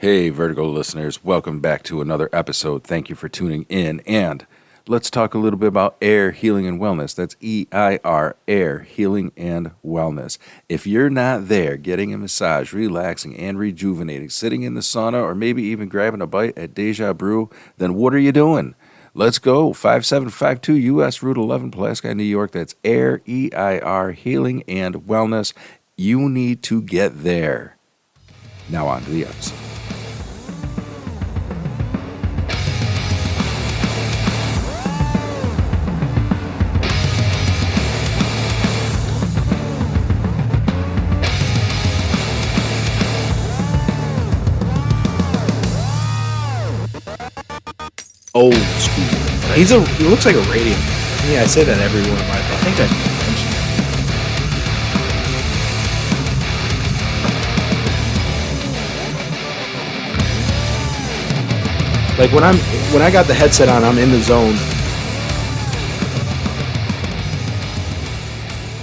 Hey, Vertigo listeners, welcome back to another episode. Thank you for tuning in. And let's talk a little bit about Air Healing and Wellness. That's EIR, Air Healing and Wellness. If you're not there getting a massage, relaxing, and rejuvenating, sitting in the sauna, or maybe even grabbing a bite at Deja Brew, then what are you doing? Let's go. 5752 U.S. Route 11, Pulaski, New York. That's Air, EIR, Healing and Wellness. You need to get there. Now on to the episode. Old school. He looks like a radio man. Yeah, I say that every one of my. I think I mentioned. Like when I got the headset on, I'm in the zone.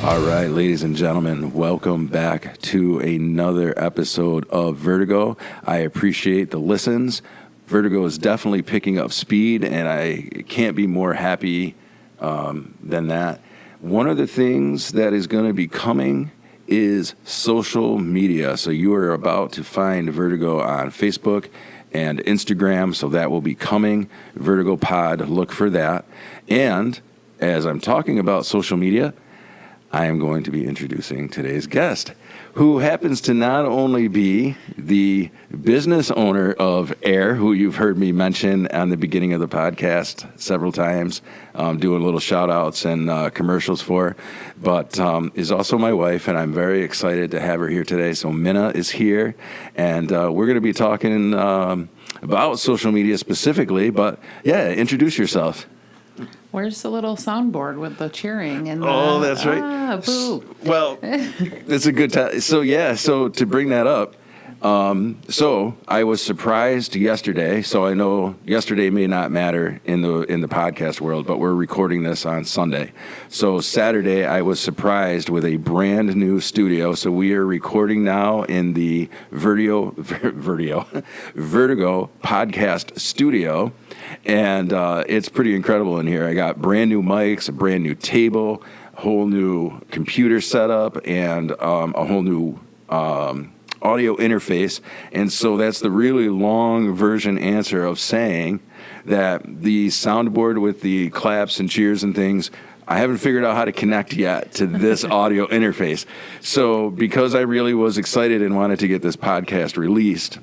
All right, ladies and gentlemen, welcome back to another episode of Vertigo. I appreciate the listens. Vertigo is definitely picking up speed, and I can't be more happy than that. One of the things that is going to be coming is social media. So you are about to find Vertigo on Facebook and Instagram, so that will be coming. Vertigo Pod, look for that. And as I'm talking about social media, I am going to be introducing today's guest, who happens to not only be the business owner of Air, who you've heard me mention on the beginning of the podcast several times, doing little shout-outs and commercials for, but is also my wife, and I'm very excited to have her here today. So Minna is here, and we're going to be talking about social media specifically, but yeah, introduce yourself. Where's the little soundboard with the cheering and the, oh, that's right. Boo. Well, it's a good time. So to bring that up, so I was surprised yesterday. So I know yesterday may not matter in the podcast world, but we're recording this on Sunday. So Saturday I was surprised with a brand new studio. So we are recording now in the Vertigo podcast studio. And it's pretty incredible in here. I got brand new mics, a brand new table, a whole new computer setup, and a whole new audio interface. And so that's the really long version answer of saying that the soundboard with the claps and cheers and things, I haven't figured out how to connect yet to this audio interface. So because I really was excited and wanted to get this podcast released,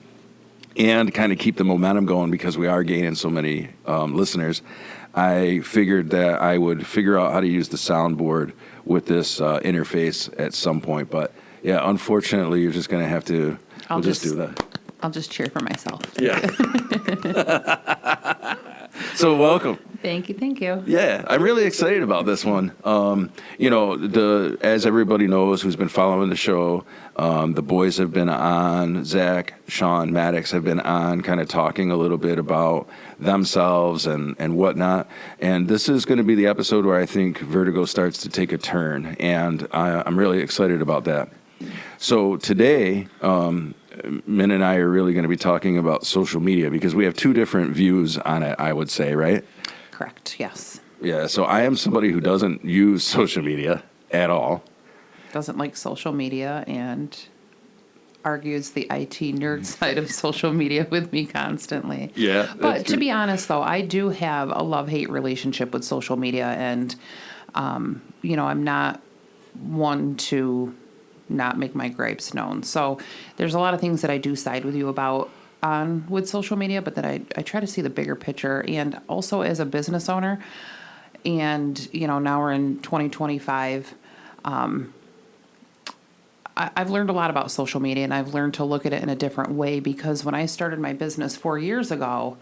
and kind of keep the momentum going because we are gaining so many listeners, I figured that I would figure out how to use the soundboard with this interface at some point. But yeah, unfortunately, you're just going to have to. We'll just do that. I'll just cheer for myself. Yeah. So welcome. Thank you. Yeah, I'm really excited about this one. As everybody knows who's been following the show, the boys have been on, Zach, Sean, Maddox have been on, kind of talking a little bit about themselves and whatnot. And this is going to be the episode where I think Vertigo starts to take a turn, and I'm really excited about that. So today, Min and I are really going to be talking about social media because we have two different views on it, I would say, right? Correct, yes. Yeah, so I am somebody who doesn't use social media at all. Doesn't like social media and argues the IT nerd side of social media with me constantly. Yeah. But to be honest, though, I do have a love-hate relationship with social media, and, I'm not one to not make my gripes known. So there's a lot of things that I do side with you about with social media, but that I try to see the bigger picture. And also as a business owner, and, now we're in 2025, I've learned a lot about social media, and I've learned to look at it in a different way, because when I started my business 4 years ago,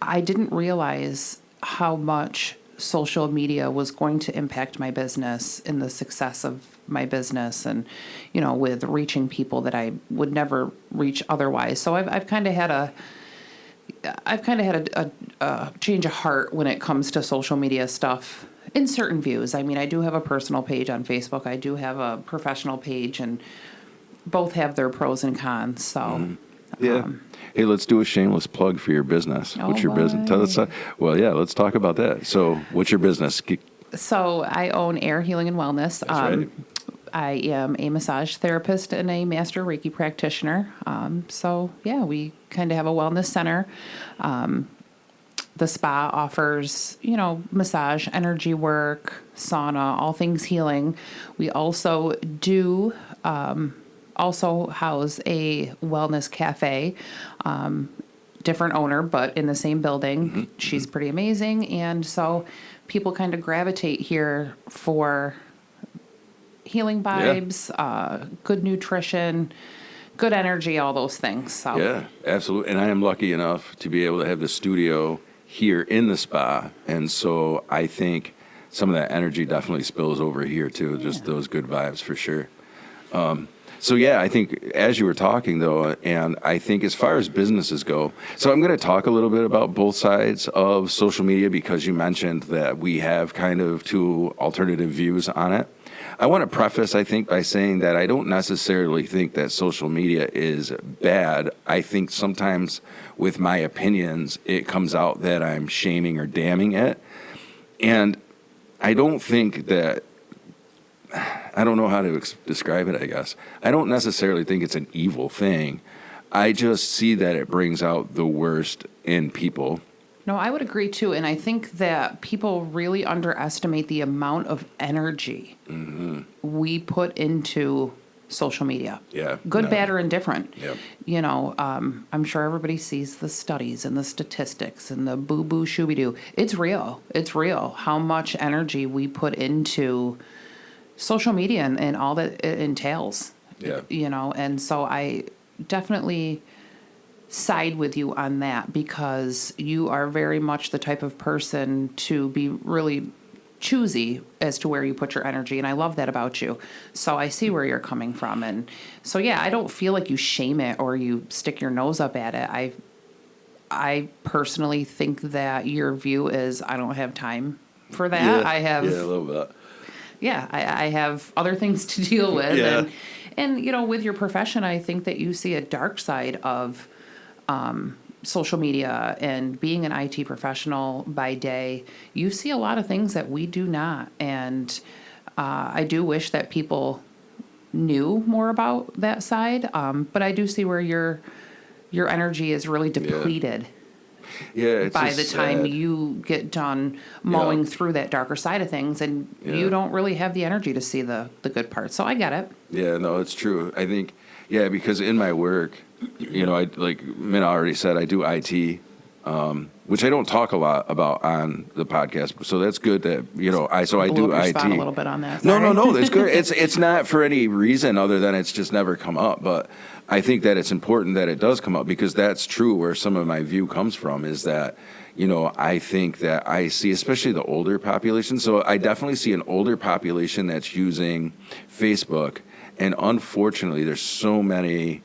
I didn't realize how much social media was going to impact my business and the success of my business, and with reaching people that I would never reach otherwise. So I've kind of had a change of heart when it comes to social media stuff in certain views. I mean, I do have a personal page on Facebook. I do have a professional page, and both have their pros and cons. So Yeah. Hey, let's do a shameless plug for your business. Oh, What's your business? Tell us. Well, yeah, let's talk about that. So, what's your business? So I own Air Healing and Wellness. That's right. I am a massage therapist and a master Reiki practitioner. So yeah, we kind of have a wellness center. The spa offers, massage, energy work, sauna, all things healing. We also do also house a wellness cafe. Different owner, but in the same building. She's pretty amazing. And so people kind of gravitate here for healing vibes, good nutrition, good energy, all those things. So Yeah, absolutely. And I am lucky enough to be able to have the studio here in the spa. And so I think some of that energy definitely spills over here too. Just those good vibes for sure. So yeah, I think as you were talking though, and I think as far as businesses go, so I'm going to talk a little bit about both sides of social media because you mentioned that we have kind of two alternative views on it. I want to preface, I think, by saying that I don't necessarily think that social media is bad. I think sometimes with my opinions, it comes out that I'm shaming or damning it. And I don't think that, I don't know how to describe it, I guess. I don't necessarily think it's an evil thing. I just see that it brings out the worst in people. No, I would agree too. And I think that people really underestimate the amount of energy we put into social media. Yeah. Good, No. bad, or indifferent. Yep. I'm sure everybody sees the studies and the statistics and the boo-boo shooby-doo. It's real. It's real how much energy we put into social media and all that it entails. Yeah. And so I definitely side with you on that because you are very much the type of person to be really choosy as to where you put your energy, and I love that about you. So I see where you're coming from, and so yeah, I don't feel like you shame it or you stick your nose up at it. I personally think that your view is I don't have time for that. I have a little bit. I have other things to deal with, Yeah. and with your profession, I think that you see a dark side of social media and being an IT professional by day. You see a lot of things that we do not, and I do wish that people knew more about that side. But I do see where your energy is really depleted. Yeah, it's By just the time sad. you get done mowing through that darker side of things, and you don't really have the energy to see the good parts. So I get it. Yeah, no, it's true. I think, because in my work, I like Minna already said, I do IT, which I don't talk a lot about on the podcast. So that's good that I Blew do up your IT. spot a little bit on that. No, Sorry. that's good. It's not for any reason other than it's just never come up. But I think that it's important that it does come up because that's true. Where some of my view comes from is that I think that I see, especially the older population. So I definitely see an older population that's using Facebook, and unfortunately, there's so many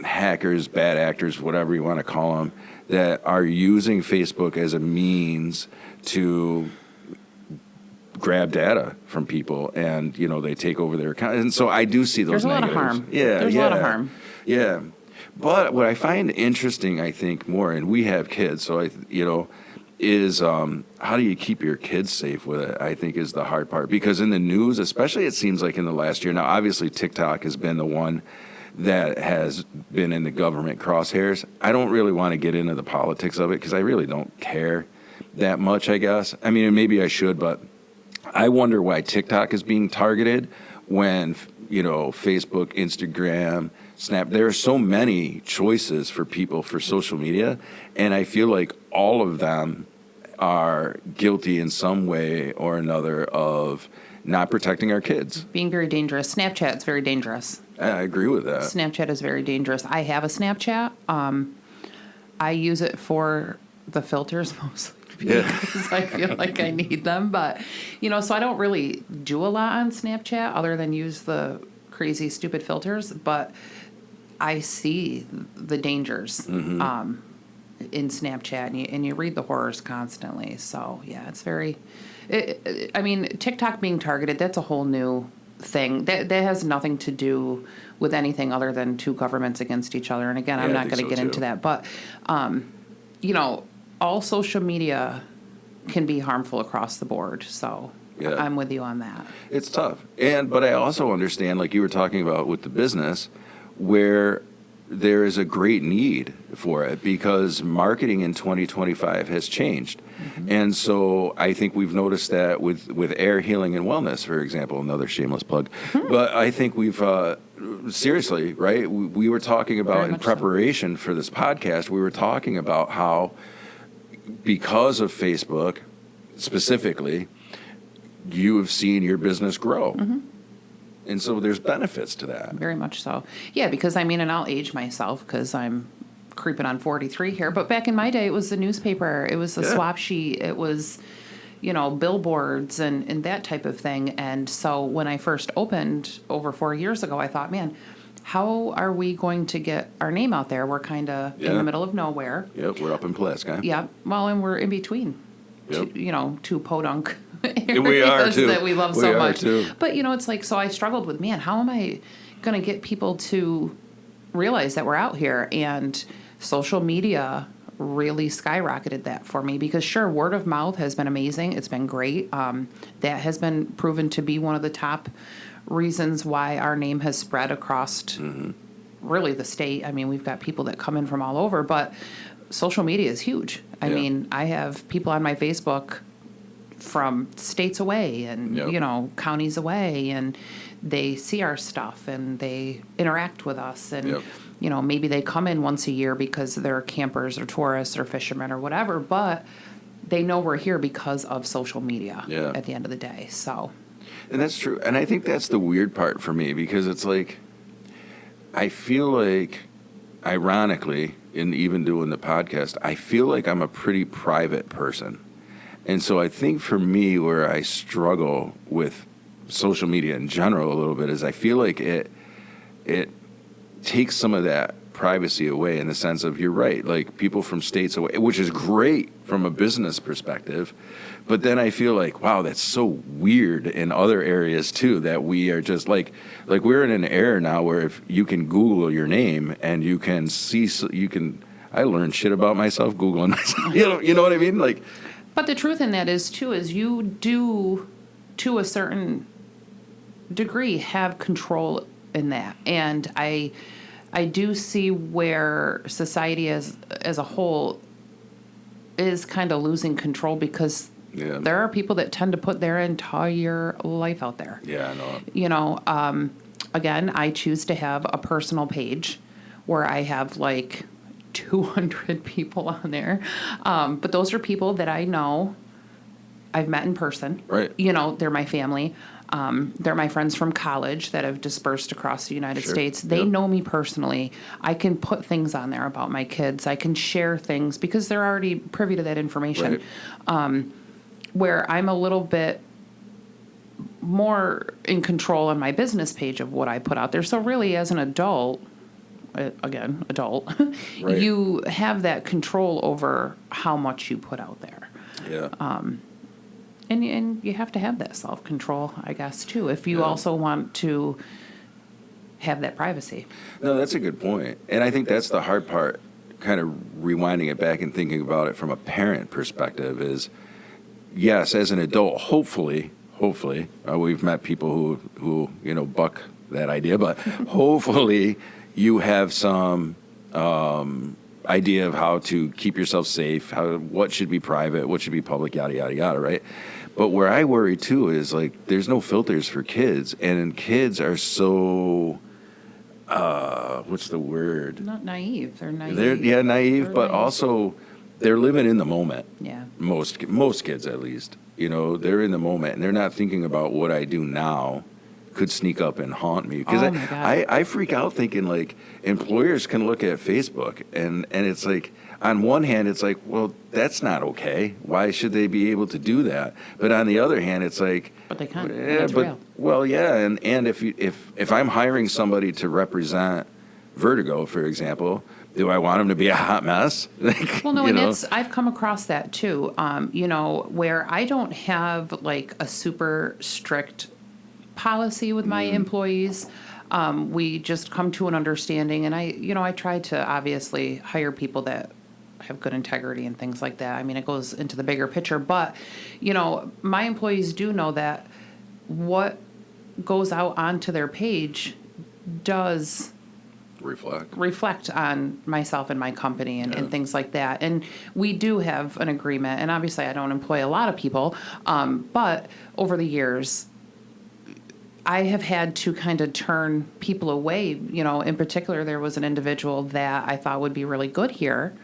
hackers, bad actors, whatever you want to call them, that are using Facebook as a means to grab data from people, and they take over their account. And so I do see those There's a lot of negatives. harm. Yeah, There's a lot of harm. Yeah, but what I find interesting, I think more, and we have kids, so is how do you keep your kids safe with it? I think is the hard part because in the news, especially, it seems like in the last year. Now, obviously, TikTok has been the one that has been in the government crosshairs. I don't really want to get into the politics of it because I really don't care that much, I guess. I mean, maybe I should, but I wonder why TikTok is being targeted when, Facebook, Instagram, Snap, there are so many choices for people for social media. And I feel like all of them are guilty in some way or another of not protecting our kids. Being very dangerous. Snapchat's very dangerous. I agree with that. Snapchat is very dangerous. I have a Snapchat. I use it for the filters mostly because I feel like I need them. But, so I don't really do a lot on Snapchat other than use the crazy, stupid filters. But I see the dangers in Snapchat, and you read the horrors constantly. So, yeah, it's very... TikTok being targeted, that's a whole new thing. That has nothing to do with anything other than two governments against each other. And again, I'm Yeah, I not think going to so, get into too. that. But, all social media can be harmful across the board. So Yeah. I'm with you on that. It's tough. But I also understand, like you were talking about with the business, where there is a great need for it because marketing in 2025 has changed. And so I think we've noticed that with Air Healing and Wellness, for example, another shameless plug. But I think we've, seriously, right? We were talking about Very in much so. preparation for this podcast, we were talking about how because of Facebook specifically, you have seen your business grow. And so there's benefits to that. Very much so. Yeah, because and I'll age myself because I'm creeping on 43 here. But back in my day, it was the newspaper, it was the Yeah. swap sheet, it was, billboards and that type of thing. And so when I first opened over 4 years ago, I thought, man, how are we going to get our name out there? We're kind of in Yeah. the middle of nowhere. Yep, we're up in Pulaski. Yeah. Well, and we're in between, Yep. two podunk We are, areas too. that we love We so are, much. too. But, it's like, so I struggled with, man, how am I going to get people to realize that we're out here? And social media really skyrocketed that for me because, sure, word of mouth has been amazing. It's been great. That has been proven to be one of the top reasons why our name has spread across really the state. We've got people that come in from all over, but social media is huge. Yeah. I have people on my Facebook from states away and, Yep. counties away, and they see our stuff and they interact with us. And, Yep. Maybe they come in once a year because they're campers or tourists or fishermen or whatever, but they know we're here because of social media Yeah. at the end of the day. So, And that's true. And I think that's the weird part for me because it's like, I feel like, ironically, in even doing the podcast, I feel like I'm a pretty private person. And so I think for me, where I struggle with social media in general a little bit is I feel like it takes some of that privacy away in the sense of, you're right, like people from states away, which is great from a business perspective. But then I feel like, wow, that's so weird in other areas too, that we are just like we're in an era now where if you can Google your name and you can see, I learned shit about myself Googling myself. You know what I mean? Like, but the truth in that is you do, to a certain degree, have control in that. And I do see where society as a whole is kind of losing control because Yeah. there are people that tend to put their entire life out there. yeah, I know. Again, I choose to have a personal page where I have like 200 people on there. But those are people that I know, I've met in person. Right. They're my family. They're my friends from college that have dispersed across the United Sure. States. They Yep. know me personally. I can put things on there about my kids. I can share things because they're already privy to that information. Right. Where I'm a little bit more in control on my business page of what I put out there. So really, as an adult, adult, Right. you have that control over how much you put out there. Yeah. And you have to have that self-control, I guess, too, if you Yeah. also want to have that privacy. No, that's a good point. And I think that's the hard part, kind of rewinding it back and thinking about it from a parent perspective is, yes, as an adult, hopefully, we've met people who buck that idea, but hopefully you have some idea of how to keep yourself safe, what should be private, what should be public, yada, yada, yada, right? But where I worry, too, is, like, there's no filters for kids, and kids are so, what's the word? Not naive. They're naive. They're naive, They're but naive. also they're living in the moment. Yeah. Most kids, at least. They're in the moment, and they're not thinking about what I do now could sneak up and haunt me. Because Oh, my God. I freak out thinking, like, employers can look at Facebook, and it's like, on one hand, it's like, well, that's not okay. Why should they be able to do that? But on the other hand, it's like, But they can. yeah, That's real. well, yeah, and if I'm hiring somebody to represent Vertigo, for example, do I want them to be a hot mess? Like, Well, no, and I've come across that too, where I don't have like a super strict policy with my employees. We just come to an understanding, and I try to obviously hire people that have good integrity and things like that. I mean, it goes into the bigger picture, but, my employees do know that what goes out onto their page does reflect on myself and my company and things like that. And we do have an agreement, and obviously I don't employ a lot of people, but over the years, I have had to kind of turn people away. In particular, there was an individual that I thought would be really good here,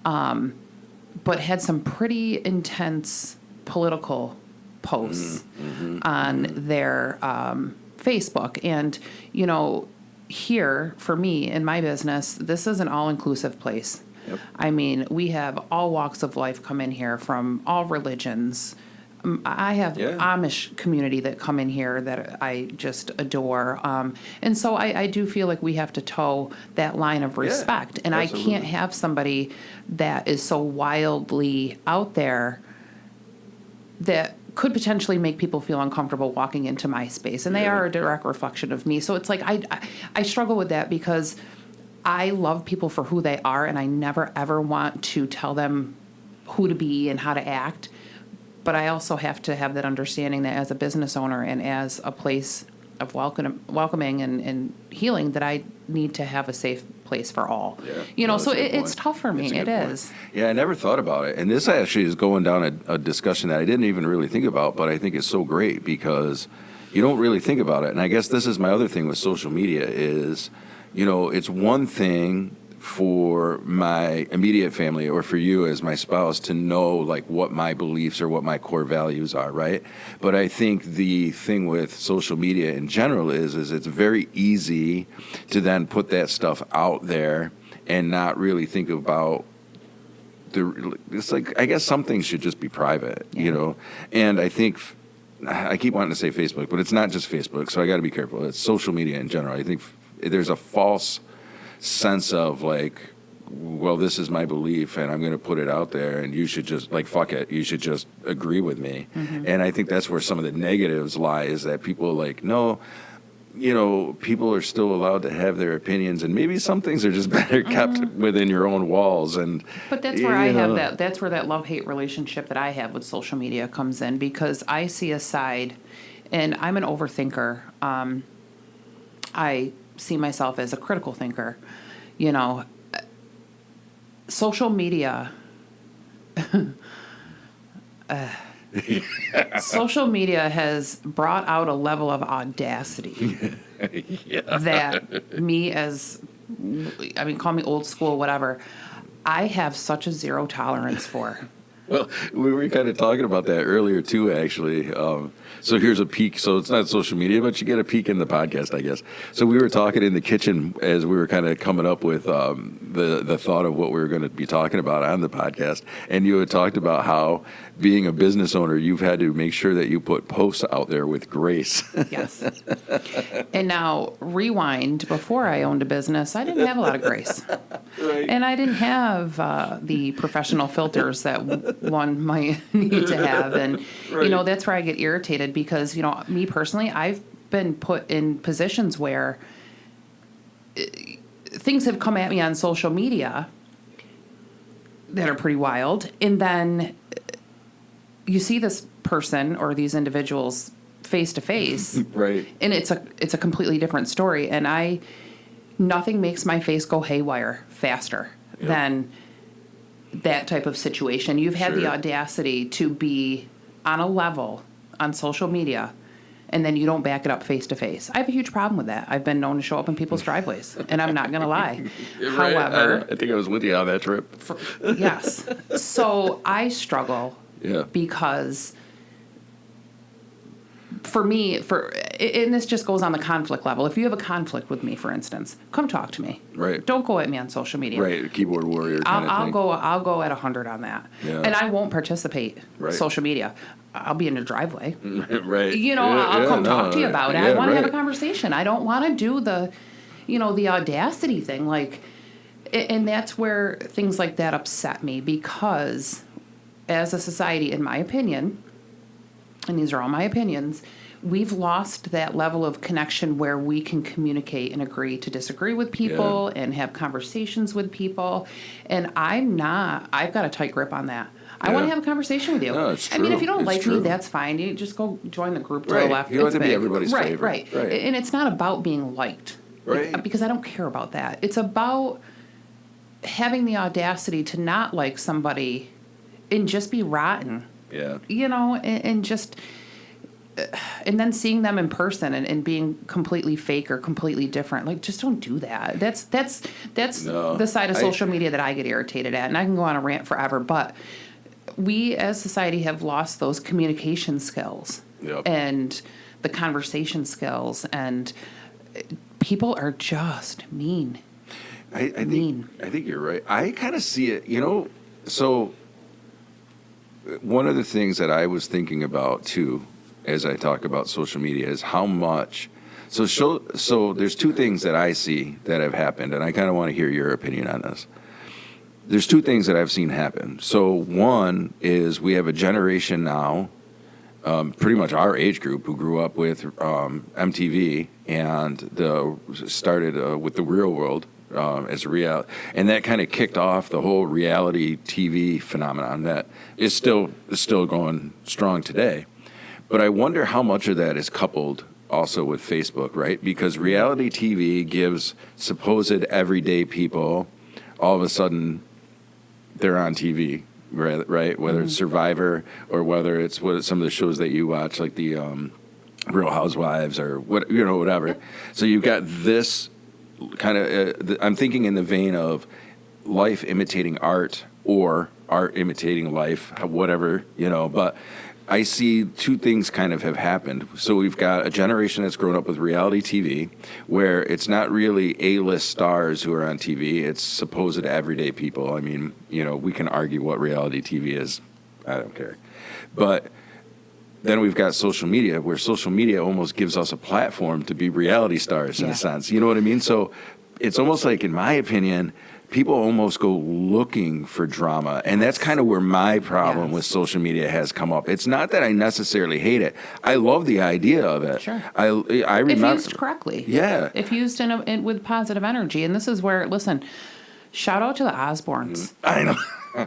but had some pretty intense political posts on their Facebook. And, here, for me, in my business, this is an all-inclusive place. Yep. I mean, we have all walks of life come in here from all religions. I have Amish community that come in here that I just adore. And so I do feel like we have to toe that line of respect. And absolutely. I can't have somebody that is so wildly out there that could potentially make people feel uncomfortable walking into my space. And they are a direct reflection of me. So it's like I struggle with that because I love people for who they are, and I never, ever want to tell them who to be and how to act. But I also have to have that understanding that as a business owner and as a place of welcoming and healing, that I need to have a safe place for all. So it's tough for me. It is. Yeah, I never thought about it. And this actually is going down a discussion that I didn't even really think about, but I think it's so great because you don't really think about it. And I guess this is my other thing with social media is, it's one thing for my immediate family or for you as my spouse to know like what my beliefs or what my core values are, right? But I think the thing with social media in general is it's very easy to then put that stuff out there and not really think about it's like, I guess some things should just be private, And I think I keep wanting to say Facebook, but it's not just Facebook, so I got to be careful. It's social media in general. I think there's a false sense of like, well, this is my belief and I'm going to put it out there and you should just like, fuck it. You should just agree with me. And I think that's where some of the negatives lie is that people like, no, people are still allowed to have their opinions and maybe some things are just better kept within your own walls. But that's where that's where that love-hate relationship that I have with social media comes in, because I see a side, and I'm an overthinker. I see myself as a critical thinker. Social media social media has brought out a level of audacity that me call me old school, whatever, I have such a zero tolerance for. Well, we were kind of talking about that earlier, too, actually. So here's a peek. So it's not social media, but you get a peek in the podcast, I guess. So we were talking in the kitchen as we were kind of coming up with the thought of what we were going to be talking about on the podcast. And you had talked about how, being a business owner, you've had to make sure that you put posts out there with grace. Yes. And now, rewind, before I owned a business, I didn't have a lot of grace. Right. And I didn't have the professional filters that one might need to have. And, Right. That's where I get irritated because, me personally, I've been put in positions where things have come at me on social media that are pretty wild. And then you see this person or these individuals face to face. Right. And it's a completely different story. And nothing makes my face go haywire faster than that type of situation. You've had the audacity to be on a level on social media, and then you don't back it up face to face. I have a huge problem with that. I've been known to show up in people's driveways, and I'm not going to lie. Right. However, I think I was with you on that trip. yes. So I struggle Yeah. because for me, and this just goes on the conflict level. If you have a conflict with me, for instance, come talk to me. Right. Don't go at me on social media. Right. Keyboard warrior kind of I'll thing. go at 100 on that. Yeah. And I won't participate Right. social media. I'll be in your driveway. Right. I'll come talk to you about it. I want to have a right. conversation. I don't want to do the audacity thing. And that's where things like that upset me, because as a society, in my opinion, and these are all my opinions, we've lost that level of connection where we can communicate and agree to disagree with people and have conversations with people. And I've got a tight grip on that. I want to have a conversation with you. No, it's I mean, true. if you don't It's like true. me, that's fine. You just go join the group to Right. the left. You don't It's have to be big. everybody's right, favorite. Right, Right. And it's not about being liked. Right. Because I don't care about that. It's about having the audacity to not like somebody and just be rotten. Yeah. And just and then seeing them in person and being completely fake or completely different. Like, just don't do that. That's No, the side of social media that I get irritated at, and I can go on a rant forever, but we as society have lost those communication skills Yep. and the conversation skills, and people are just mean. I mean. think you're right. I kind of see it, so one of the things that I was thinking about too, as I talk about social media, is how much. So there's two things that I see that have happened, and I kind of want to hear your opinion on this. There's two things that I've seen happen. So one is we have a generation now, pretty much our age group, who grew up with MTV and started with The Real World as a reality, and that kind of kicked off the whole reality TV phenomenon that is still going strong today. But I wonder how much of that is coupled also with Facebook, right? Because reality TV gives supposed everyday people all of a sudden they're on TV, right? Whether it's Survivor or whether it's some of the shows that you watch, like the Real Housewives or whatever. So you've got this kind of. I'm thinking in the vein of life imitating art or art imitating life, whatever, But I see two things kind of have happened. So we've got a generation that's grown up with reality TV, where it's not really A-list stars who are on TV. It's supposed everyday people. I mean, we can argue what reality TV is. I don't care. But then we've got social media, where social media almost gives us a platform to be reality stars in a sense. You know what I mean? So it's almost like, in my opinion, people almost go looking for drama. And that's kind of where my problem with social media has come up. It's not that I necessarily hate it. I love the idea of it. Sure. I remember. If used correctly. Yeah. If used with positive energy. And this is where, listen, shout out to the Osbournes. I know.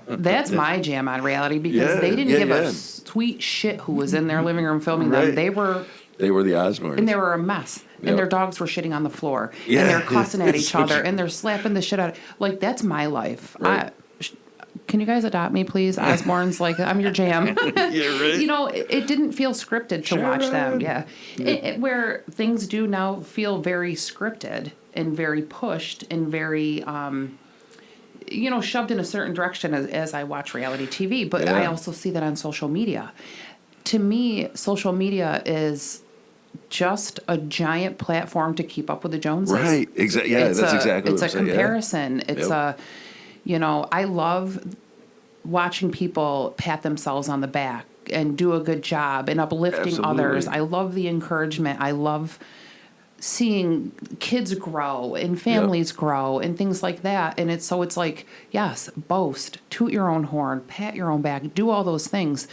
That's my jam on reality, because Yeah, they didn't yeah, give yeah. a sweet shit who was in their living room filming them. Right. They were They were the Osbournes. and they were a mess. Yep. And their dogs were shitting on the floor. Yeah. And they're cussing at It's each so other. true. And they're slapping the shit out of. Like, that's my life. Right. Can you guys adopt me, please? Osbourne's, like, I'm your jam. Yeah, right. It didn't feel scripted to watch them. Yeah. Where things do now feel very scripted and very pushed and very, shoved in a certain direction as I watch reality TV. But I Yeah. also see that on social media. To me, social media is just a giant platform to keep up with the Joneses. Right. Exactly. Yeah, that's exactly It's what a I'm saying. Yeah. comparison. It's Yep. I love watching people pat themselves on the back and do a good job and uplifting others. Absolutely. I love the encouragement. I love seeing kids grow and families grow and things like that. And it's like, yes, boast, toot your own horn, pat your own back, do all those things.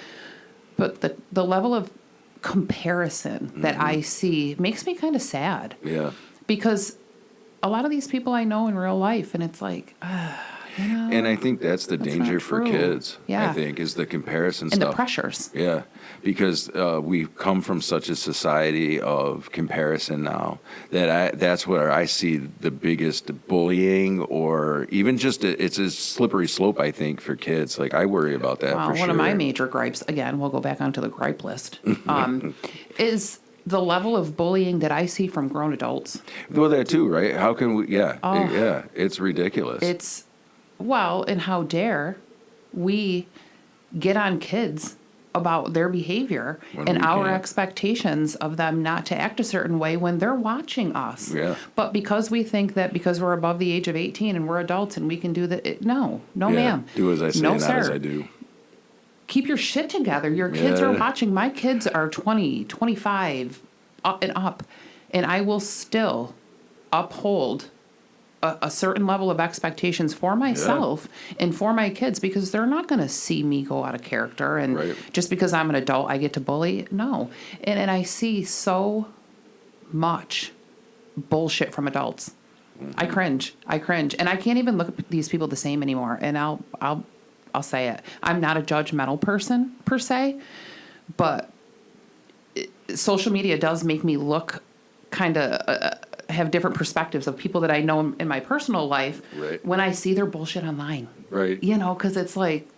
But the level of comparison that I see makes me kind of sad, Yeah. because a lot of these people I know in real life, and it's like, And I think that's the danger not for true. kids. Yeah. I think is the comparison and stuff. the pressures. Yeah, because we come from such a society of comparison now that's where I see the biggest bullying, or even just it's a slippery slope, I think, for kids. Like, I worry about that. Well, for one sure. of my major gripes, again, we'll go back onto the gripe list, is the level of bullying that I see from grown adults. Well, that too, right? How can we? Yeah, yeah, it's ridiculous. And how dare we get on kids about their behavior When and we our can't. expectations of them not to act a certain way when they're watching us. Yeah. But because we think that because we're above the age of 18 and we're adults and we can do that, no, Yeah, ma'am. do as I say, no, not sir. as I do. Keep your shit together. Your kids are Yeah. watching. My kids are 20, 25 up and up, and I will still uphold a certain level of expectations for myself and for my kids, because they're not going to see me go out of character. And Right. just because I'm an adult, I get to bully. No. And I see so much bullshit from adults. I cringe. And I can't even look at these people the same anymore. And I'll say it. I'm not a judgmental person per se, but social media does make me look kind of have different perspectives of people that I know in my personal life Right. when I see their bullshit online. Right. You know, because it's like,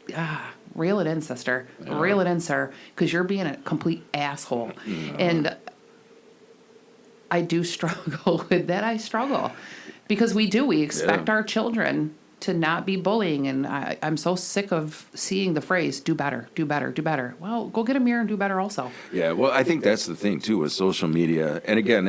reel it in, sister. Reel it in, sir, because you're being a complete asshole. And I do struggle with that. I struggle because we expect our children to not be bullying. And I'm so sick of seeing the phrase, do better, do better, do better. Well, go get a mirror and do better also. Yeah, well, I think that's the thing, too, with social media. And again,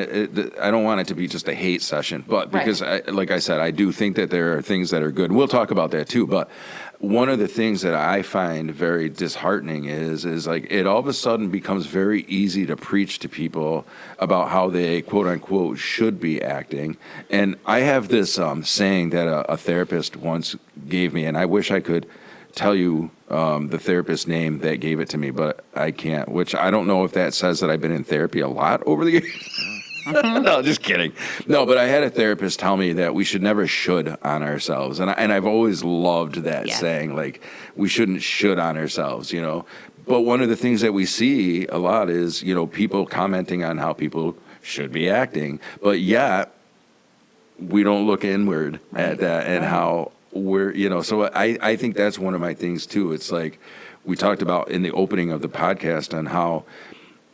I don't want it to be just a hate session, but because, like I said, I do think that there are things that are good. We'll talk about that, too. But one of the things that I find very disheartening is like it all of a sudden becomes very easy to preach to people about how they, quote unquote, should be acting. And I have this saying that a therapist once gave me, and I wish I could tell you the therapist's name that gave it to me, but I can't, which I don't know if that says that I've been in therapy a lot over the years. No, just kidding. No, but I had a therapist tell me that we should never should on ourselves. And I've always loved that saying, like, we shouldn't should on ourselves, you know. But one of the things that we see a lot is, you know, people commenting on how people should be acting, but yet we don't look inward at that and how we're, you know. So I think that's one of my things, too. It's like we talked about in the opening of the podcast on how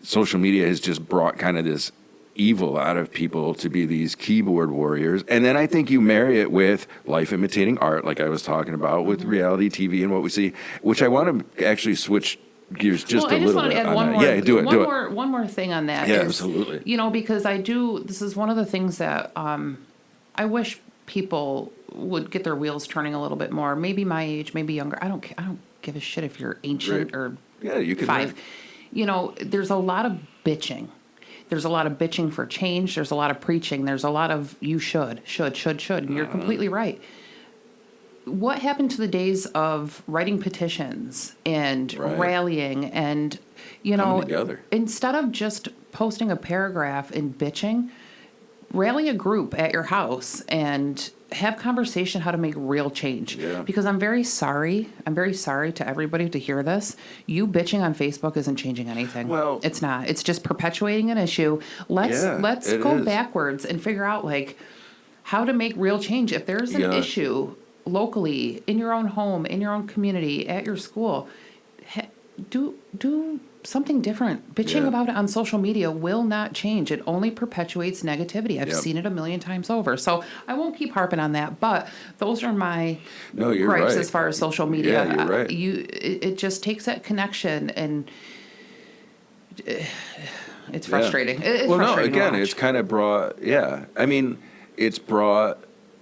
social media has just brought kind of this evil out of people to be these keyboard warriors. And then I think you marry it with life imitating art, like I was talking about, with reality TV and what we see, which I want to actually switch gears just a little bit. I just want to add one more. Yeah, do it. One more thing on that. Yeah, is, absolutely. You know, because this is one of the things that I wish people would get their wheels turning a little bit more. Maybe my age, maybe younger. I don't give a shit if you're ancient or you can 5. You know, there's a lot of bitching. There's a lot of bitching for change. There's a lot of preaching. There's a lot of you should. And you're completely right. What happened to the days of writing petitions and rallying and, you know, instead of just posting a paragraph and bitching, rally a group at your house and have conversation how to make real change. Yeah. Because I'm very sorry to everybody to hear this. You bitching on Facebook isn't changing anything. Well, it's not. It's just perpetuating an issue. Let's go backwards and figure out like how to make real change. If there's an issue locally in your own home, in your own community, at your school, do something different. Bitching about it on social media will not change. It only perpetuates negativity. I've seen it a million times over. So I won't keep harping on that, but those are my gripes as far as social media. Yeah, you're right. It just takes that connection and it's frustrating. It's frustrating no, again, it's kind of brought, I mean, it's brought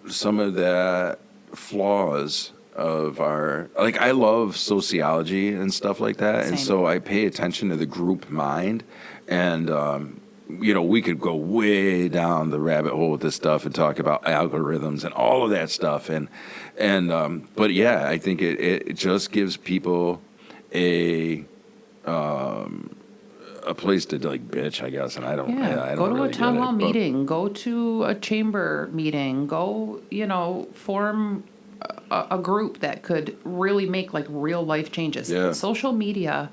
some of the flaws of our, like, I love sociology and stuff like that. Same. And so I pay attention to the group mind. And, you know, we could go way down the rabbit hole with this stuff and talk about algorithms and all of that stuff. But yeah, I think it just gives people a place to like bitch, I guess. And I don't go to really a town hall get it, meeting, go to a chamber meeting, go, you know, form a group that could really make like real life changes. Yeah. Social media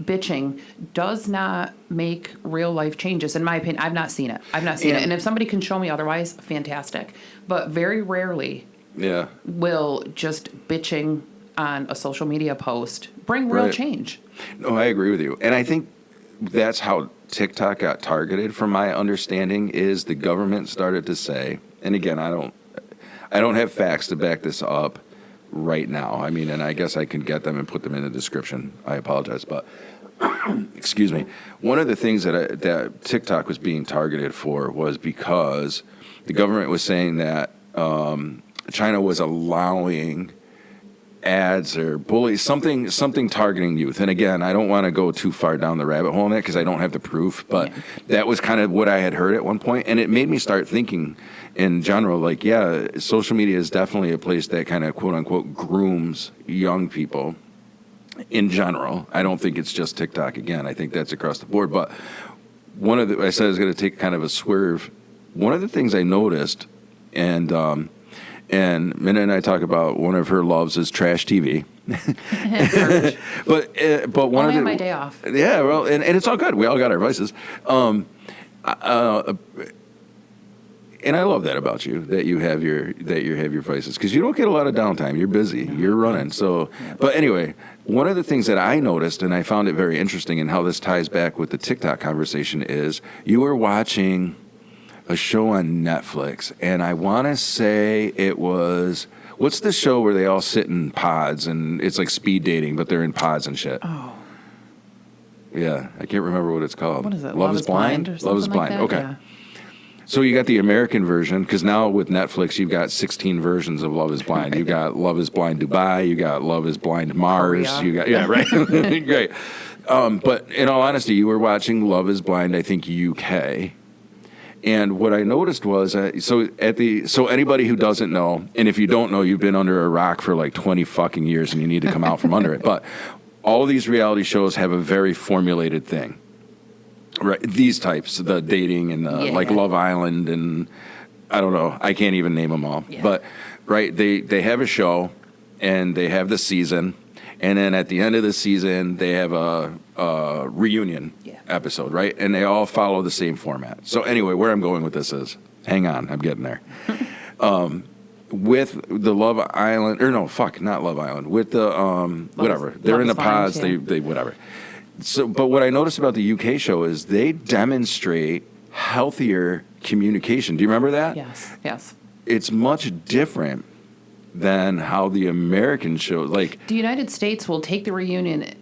bitching does not make real life changes, in my opinion. I've not seen it. And if somebody can show me otherwise, fantastic. But very rarely will just bitching on a social media post bring real change. No, I agree with you. And I think that's how TikTok got targeted, from my understanding, is the government started to say, and again, I don't have facts to back this up right now. I mean, and I guess I can get them and put them in the description. I apologize, but excuse me. One of the things that TikTok was being targeted for was because the government was saying that China was allowing ads or bullies, something targeting youth. And again, I don't want to go too far down the rabbit hole in it because I don't have the proof, but that was kind of what I had heard at one point, and it made me start thinking in general, like, yeah, social media is definitely a place that kind of quote unquote grooms young people in general. I don't think it's just TikTok. Again, I think that's across the board. But I said I was going to take kind of a swerve. One of the things I noticed, and Minna and I talk about one of her loves is trash TV. but one of my day off. Yeah, well, and it's all good. We all got our vices. And I love that about you, that you have your vices, because you don't get a lot of downtime. You're busy. You're running. So, but anyway, one of the things that I noticed, and I found it very interesting, and how this ties back with the TikTok conversation, is you were watching a show on Netflix, and I want to say it was, what's the show where they all sit in pods and it's like speed dating, but they're in pods and shit? Oh. Yeah, I can't remember what it's called. What is it? Love is Blind? Or Love is something like Blind. that? Okay. Yeah. So you got the American version, because now with Netflix, you've got 16 versions of Love is Blind. You got Love is Blind Dubai. You got Love is Blind Mars. Korea. You got, yeah, right. Great. But in all honesty, you were watching Love is Blind, I think, UK. And what I noticed was, so anybody who doesn't know, and if you don't know, you've been under a rock for like 20 fucking years and you need to come out from under it. But all these reality shows have a very formulated thing. Right, these types, the dating and the like Love Island, and I don't know, I can't even name them all. Yeah. But right, they have a show, and they have the season, and then at the end of the season they have a reunion episode, right? And they all follow the same format. So anyway, where I'm going with this is, hang on, I'm getting there. With the Love Island, or no, fuck, not Love Island. With the whatever, they're in the pods, they whatever. So, but what I noticed about the UK show is they demonstrate healthier communication. Do you remember that? Yes. It's much different than how the American show, like the United States will take the reunion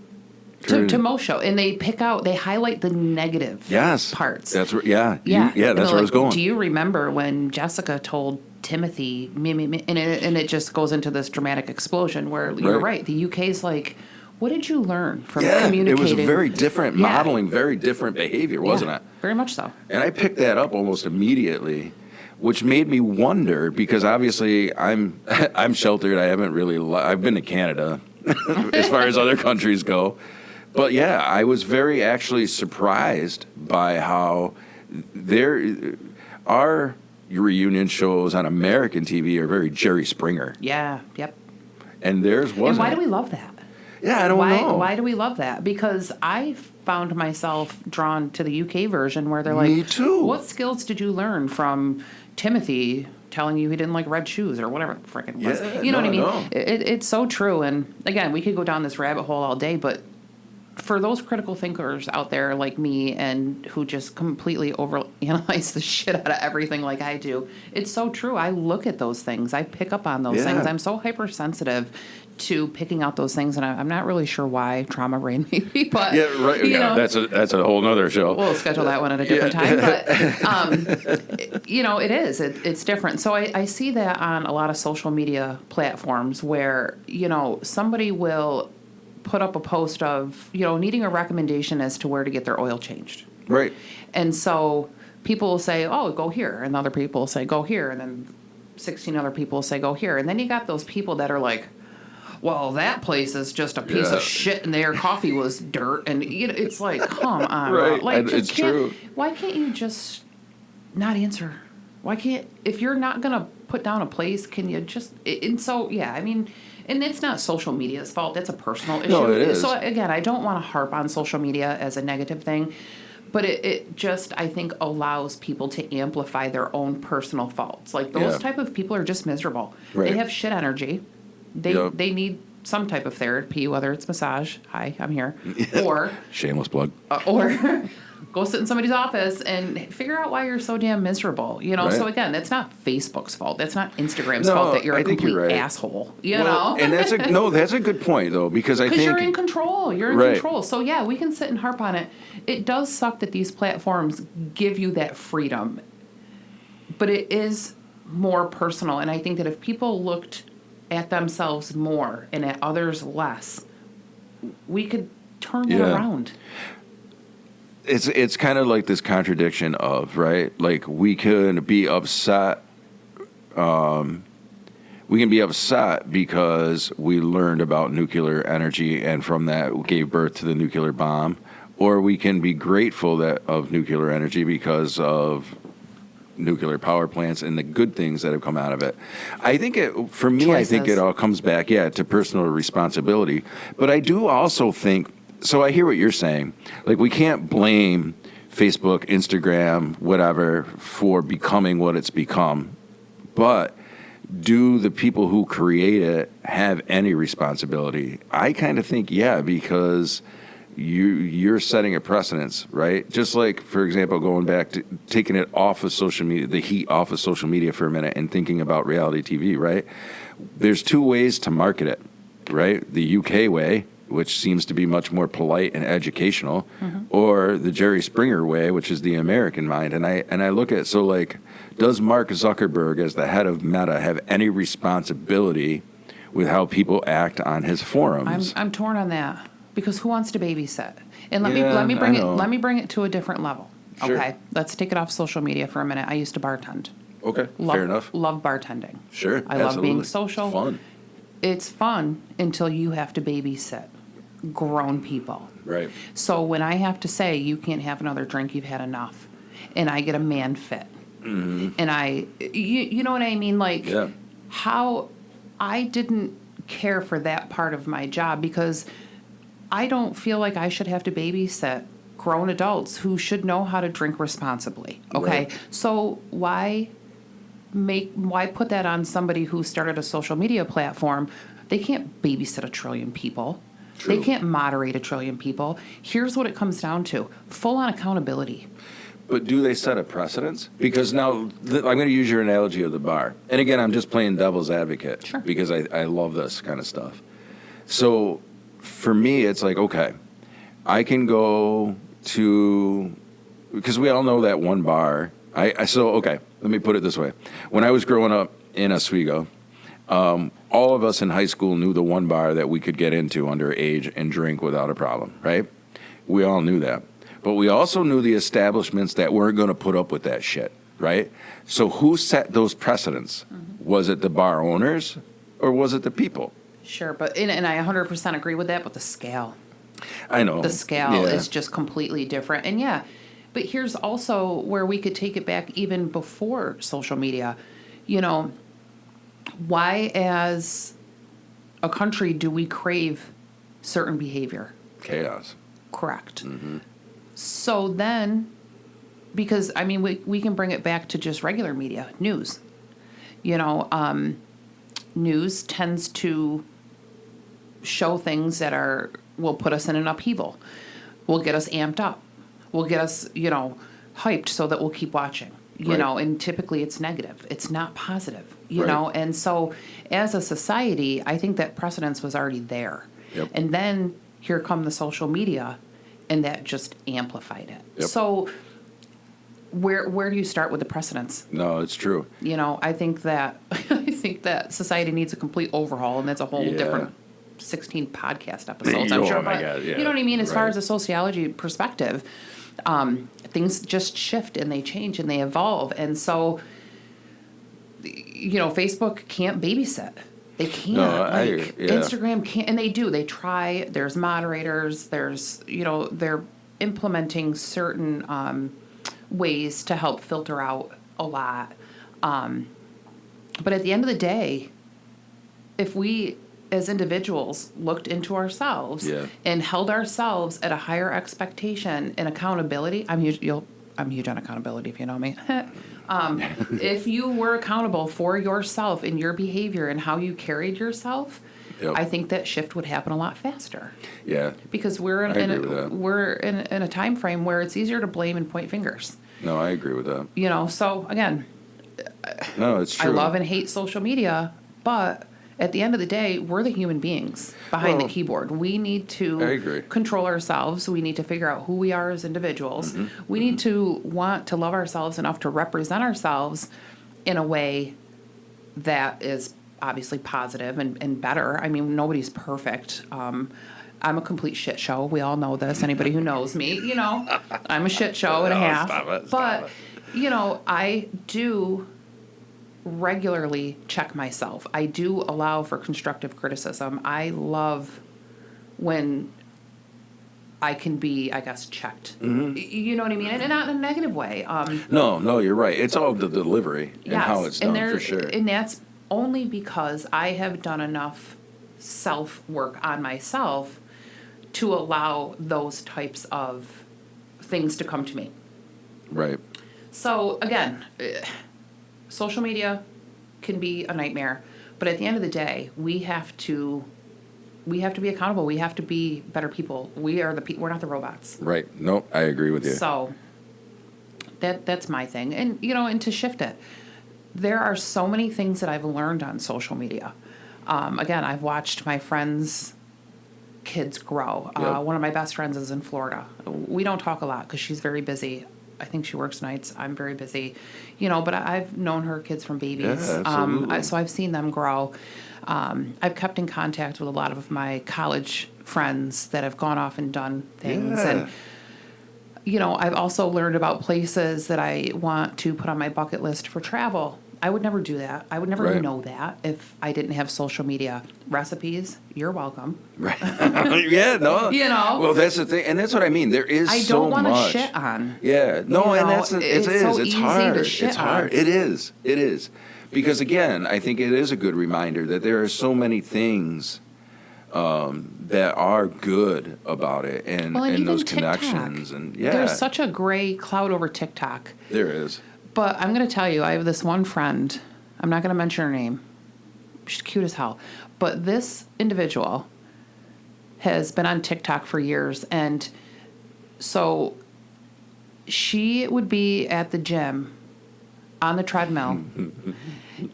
to most show, and they highlight the negative parts. That's where, that's where I was going. Do you remember when Jessica told Timothy, me, and it just goes into this dramatic explosion where you're right. The UK's like, what did you learn from communicating? It was very different modeling, very different behavior, wasn't it? Very much so. And I picked that up almost immediately, which made me wonder, because obviously I'm sheltered. I haven't really I've been to Canada as far as other countries go. But yeah, I was very actually surprised by how our reunion shows on American TV are very Jerry Springer. Yeah, yep. And theirs wasn't. And why do we love that? Yeah, I don't know. Why do we love that? Because I found myself drawn to the UK version where they're like, me too. What skills did you learn from Timothy telling you he didn't like red shoes or whatever the frickin' was? You know what I mean? It's so true. And again, we could go down this rabbit hole all day, but for those critical thinkers out there like me and who just completely overanalyze the shit out of everything like I do, it's so true. I look at those things. I pick up on those things. I'm so hypersensitive to picking out those things, and I'm not really sure why trauma brain maybe, but that's a whole nother show. We'll schedule that one at a different time, but it's different. So I see that on a lot of social media platforms where somebody will put up a post of needing a recommendation as to where to get their oil changed, right? And so people will say, oh, go here, and other people will say go here, and then 16 other people will say go here, and then you got those people that are like, well, that place is just a piece of shit, and their coffee was dirt, and it's like, come on, right? Like, it's true. Why can't you just not answer? Why can't, if you're not gonna put down a place, can you just? And so I mean, and it's not social media's fault. That's a personal issue. No, it is. So again, I don't want to harp on social media as a negative thing, but it just, I think, allows people to amplify their own personal faults. Like those type of people are just miserable. Right. They have shit energy. They need some type of therapy, whether it's massage. Hi, I'm here. Or shameless plug. Or go sit in somebody's office and figure out why you're so damn miserable. Right. So again, that's not Facebook's fault. That's not Instagram's fault that you're a complete asshole. You know. And that's a good point though, because I think you're in control. You're in control. So yeah, we can sit and harp on it. It does suck that these platforms give you that freedom, but it is more personal. And I think that if people looked at themselves more and at others less, we could turn that Yeah. around. It's kind of like this contradiction of, right? Like we can be upset. We can be upset because we learned about nuclear energy and from that gave birth to the nuclear bomb, or we can be grateful that of nuclear energy because of nuclear power plants and the good things that have come out of it. I think for me, I think Choices. it all comes back, to personal responsibility. But I do also think, so I hear what you're saying. Like we can't blame Facebook, Instagram, whatever, for becoming what it's become. But do the people who create it have any responsibility? I kind of think, because you're setting a precedence, right? Just like, for example, going back to taking it off of social media, the heat off of social media for a minute and thinking about reality TV, right? There's two ways to market it, right? The UK way, which seems to be much more polite and educational, or the Jerry Springer way, which is the American mind. And I look at, so like, does Mark Zuckerberg, as the head of Meta, have any responsibility with how people act on his forums? I'm torn on that because who wants to babysit? And let Yeah, me I bring it know. let me bring it to a different level. Sure. Okay, let's take it off social media for a minute. I used to bartend. Okay, Love, fair enough. Love bartending. Sure, I love absolutely. being social. Fun. It's fun until you have to babysit grown people. Right. So when I have to say you can't have another drink, you've had enough, and I get a man fit, and you know what I mean, like Yeah. how I didn't care for that part of my job because I don't feel like I should have to babysit grown adults who should know how to drink responsibly. Okay, Right. so why put that on somebody who started a social media platform? They can't babysit a trillion people. True. They can't moderate a trillion people. Here's what it comes down to: full on accountability. But do they set a precedence? Because now, I'm going to use your analogy of the bar. And again, I'm just playing devil's advocate. Sure. Because I love this kind of stuff. So for me, it's like, okay, I can go to, because we all know that one bar. Okay, let me put it this way. When I was growing up in Oswego, all of us in high school knew the one bar that we could get into underage and drink without a problem, right? We all knew that. But we also knew the establishments that weren't going to put up with that shit, right? So who set those precedents? Was it the bar owners or was it the people? Sure, but and I 100% agree with that. But the scale, I know. the scale Yeah. is just completely different. And yeah, but here's also where we could take it back even before social media. You know, why as a country do we crave certain behavior? Chaos. Correct. So then, because I mean, we can bring it back to just regular media, news. You know, news tends to show things that will put us in an upheaval, will get us amped up, will get us, hyped so that we'll keep watching. You Right. know, and typically it's negative. It's not positive. You Right. know, and so as a society, I think that precedence was already there. Yep. And then here come the social media, and that just amplified it. Yep. So where do you start with the precedence? No, it's true. You know, I think that society needs a complete overhaul, and that's a whole Yeah. different 16 podcast episodes, I'm Oh sure. my But God, yeah. you know what I mean? As far Right. as a sociology perspective, things just shift and they change and they evolve. And so, Facebook can't babysit. They can't. No, I agree. Yeah. Instagram can't, and they do. They try. There's moderators. There's, they're implementing certain ways to help filter out a lot. But at the end of the day, if we as individuals looked into ourselves Yeah. and held ourselves at a higher expectation and accountability, I'm huge on accountability if you know me. If you were accountable for yourself and your behavior and how you carried yourself, Yep. I think that shift would happen a lot faster. Yeah. Because we're I agree with that. we're in a time frame where it's easier to blame and point fingers. No, I agree with that. So again, No, it's true. I love and hate social media, but at the end of the day, we're the human beings behind Well, the keyboard. We need to I agree. control ourselves. We need to figure out who we are as individuals. Mm-hmm. We need to want to love ourselves enough to represent ourselves in a way that is obviously positive and better. I mean, nobody's perfect. I'm a complete shit show. We all know this. Anybody who knows me, I'm a shit show and a half. Stop it. I do regularly check myself. I do allow for constructive criticism. I love when I can be, I guess, checked. Mm-hmm. You know what I mean? And not in a negative way. No, you're right. It's all the delivery and how it's done, for sure. And that's only because I have done enough self-work on myself to allow those types of things to come to me. Right. So, again, social media can be a nightmare. But at the end of the day, we have to be accountable. We have to be better people. We're not the robots. Right. No, I agree with you. So that's my thing. And and to shift it, there are so many things that I've learned on social media. Again, I've watched my friends' kids grow. Yep. One of my best friends is in Florida. We don't talk a lot because she's very busy. I think she works nights. I'm very busy, but I've known her kids from babies. Yeah, absolutely. So I've seen them grow. I've kept in contact with a lot of my college friends that have gone off and done things. Yeah. And, I've also learned about places that I want to put on my bucket list for travel. I would never do that. I would never Right. know that if I didn't have social media. Recipes, you're welcome. Right. Yeah, no. Well, that's the thing. And that's what I mean. There is I so don't want to much. shit on. Yeah. No, and that's it it's is. so It's easy hard. to shit It's hard. on. It is. It is. Because again, I think it is a good reminder that there are so many things that are good about it, and even those TikTok. connections, and yeah, There's such a gray cloud over TikTok. there is. But I'm going to tell you, I have this one friend. I'm not going to mention her name. She's cute as hell. But this individual has been on TikTok for years. And so she would be at the gym on the treadmill.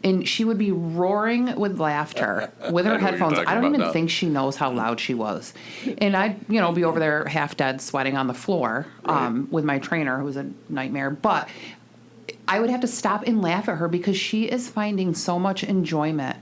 And she would be roaring with laughter with her I know what you're headphones. talking I don't about even now. think she knows how loud she was. And I'd, be over there half dead, sweating on the floor with my trainer, who was a nightmare. But I would have to stop and laugh at her because she is finding so much enjoyment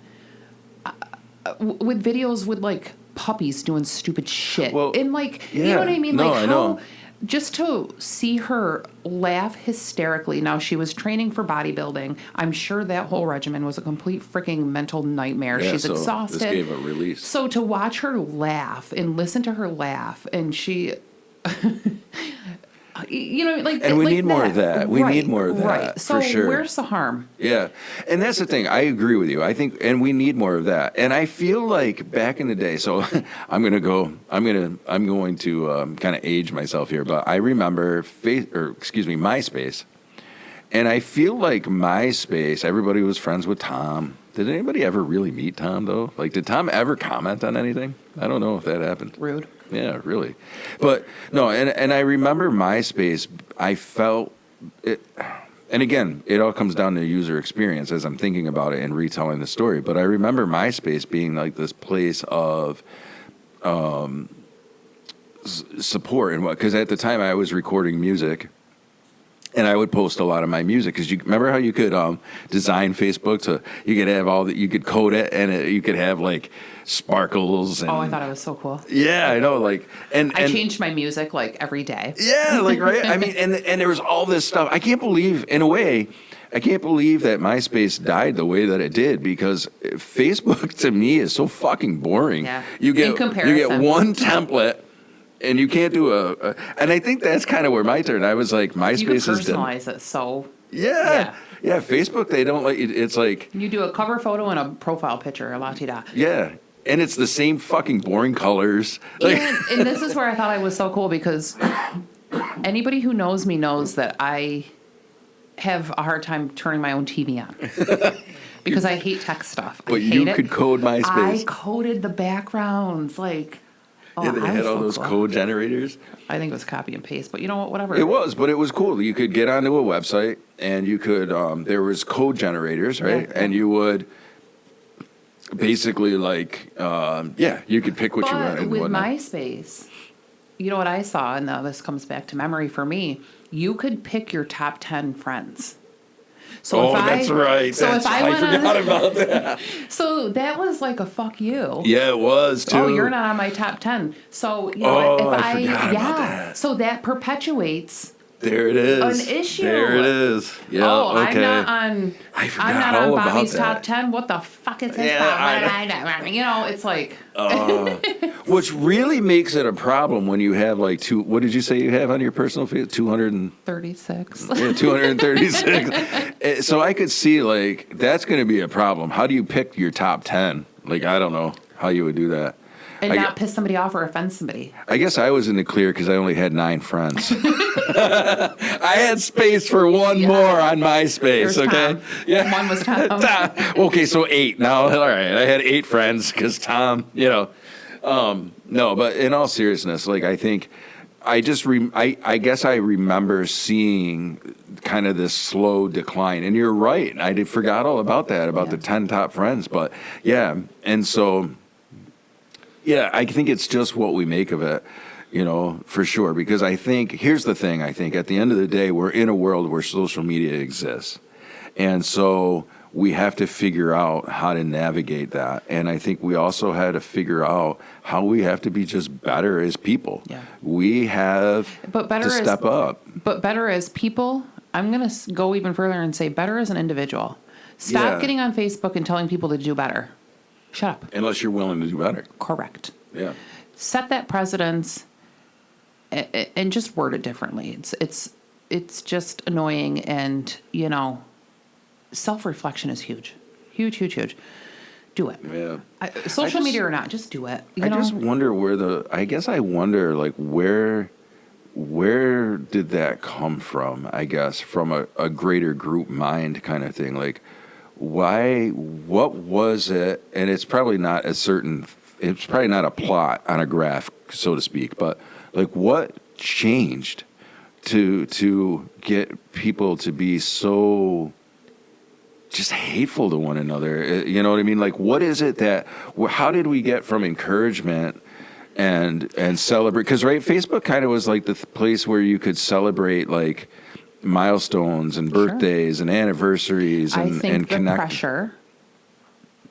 with videos with, like, puppies doing stupid shit. Well, and, like, you yeah. know what I mean? No, like, I know. just to see her laugh hysterically. Now, she was training for bodybuilding. I'm sure that whole regimen was a complete freaking mental nightmare. Yeah, She's so exhausted. This gave a release. So to watch her laugh and listen to her laugh, and she... And we need more of that. We need more of that, Right. So for sure. where's the harm? Yeah, and that's the thing. I agree with you. I think, and we need more of that. And I feel like back in the day. So I'm going to kind of age myself here, but I remember MySpace, and I feel like MySpace. Everybody was friends with Tom. Did anybody ever really meet Tom though? Like, did Tom ever comment on anything? I don't know if that happened. Rude. Yeah, really. But no, and I remember MySpace, I felt it, and again, it all comes down to user experience as I'm thinking about it and retelling the story. But I remember MySpace being like this place of support, and because at the time I was recording music. And I would post a lot of my music because you remember how you could design Facebook so you could have you could code it, and you could have like sparkles. And, I thought it was so cool. Yeah, I know. Like, and I changed my music like every day. yeah, like right. I mean, and there was all this stuff. I can't believe that MySpace died the way that it did, because Facebook to me is so fucking boring. Yeah. You In get comparison. one template. And you can't do and I think that's kind of where my turn. I was like, You can MySpace is dead. personalize it. So Yeah. Facebook, they don't like it. It's like, you do a cover photo and a profile picture, a la-ti-da. yeah. And it's the same fucking boring colors. Like, And this is where I thought I was so cool, because anybody who knows me knows that I have a hard time turning my own TV on. Because I hate tech stuff. but I hate you it. could code I MySpace. coded the backgrounds. Like, Yeah, they I had was all so those cool. code generators. I think it was copy and paste, but you know what? Whatever. It was, but it was cool. You could get onto a website, and you could, there was code generators, right? Yeah. And you would basically like, you could pick what you wanted But and with whatnot. MySpace, you know what I saw, and now this comes back to memory for me. You could pick your top 10 friends. So that's right. So if I went forgot on, about that. so that was like a fuck you. Yeah, it was too. Oh, you're not on my top 10. So, you know, if I forgot about that. So that perpetuates There it is. an issue. There it is. Yeah. Oh, okay. I'm not all on about Bobby's that. top 10. What the fuck is his Yeah, top? You know, it's like Which really makes it a problem when you have like what did you say you have on your personal feed? 36. Yeah, 236. So I could see like that's going to be a problem. How do you pick your top 10? Like I don't know how you would do that. And not piss somebody off or offend somebody. I guess I was in the clear because I only had 9 friends. I had space for one more on MySpace. There's Okay, Tom. yeah, One was Tom. Okay, so 8 now. All right, I had 8 friends because Tom. You know, no, but in all seriousness, like I think I just I guess I remember seeing kind of this slow decline, and you're right. I forgot all about that about the 10 top friends, but yeah, and so. Yeah, I think it's just what we make of it, you know, for sure. Because I think, here's the thing, I think, at the end of the day, we're in a world where social media exists. And so we have to figure out how to navigate that. And I think we also had to figure out how we have to be just better as people. Yeah. We have to step up. But better as people, I'm going to go even further and say better as an individual. Stop getting on Facebook and telling people to do better. Shut up. Unless you're willing to do better. Correct. Yeah. Set that precedence and just word it differently. It's just annoying, and you know, self-reflection is huge. Huge. Do it. Yeah. Social media or not, just do it. I just wonder I wonder like where did that come from? I guess from a greater group mind kind of thing. Like what was it? And it's probably not it's probably not a plot on a graph, so to speak, but like what changed to get people to be so just hateful to one another? You know what I mean? Like, what is it how did we get from encouragement and celebrate? Because, right, Facebook kind of was like the place where you could celebrate, like, milestones and birthdays and anniversaries and I think the connect. pressure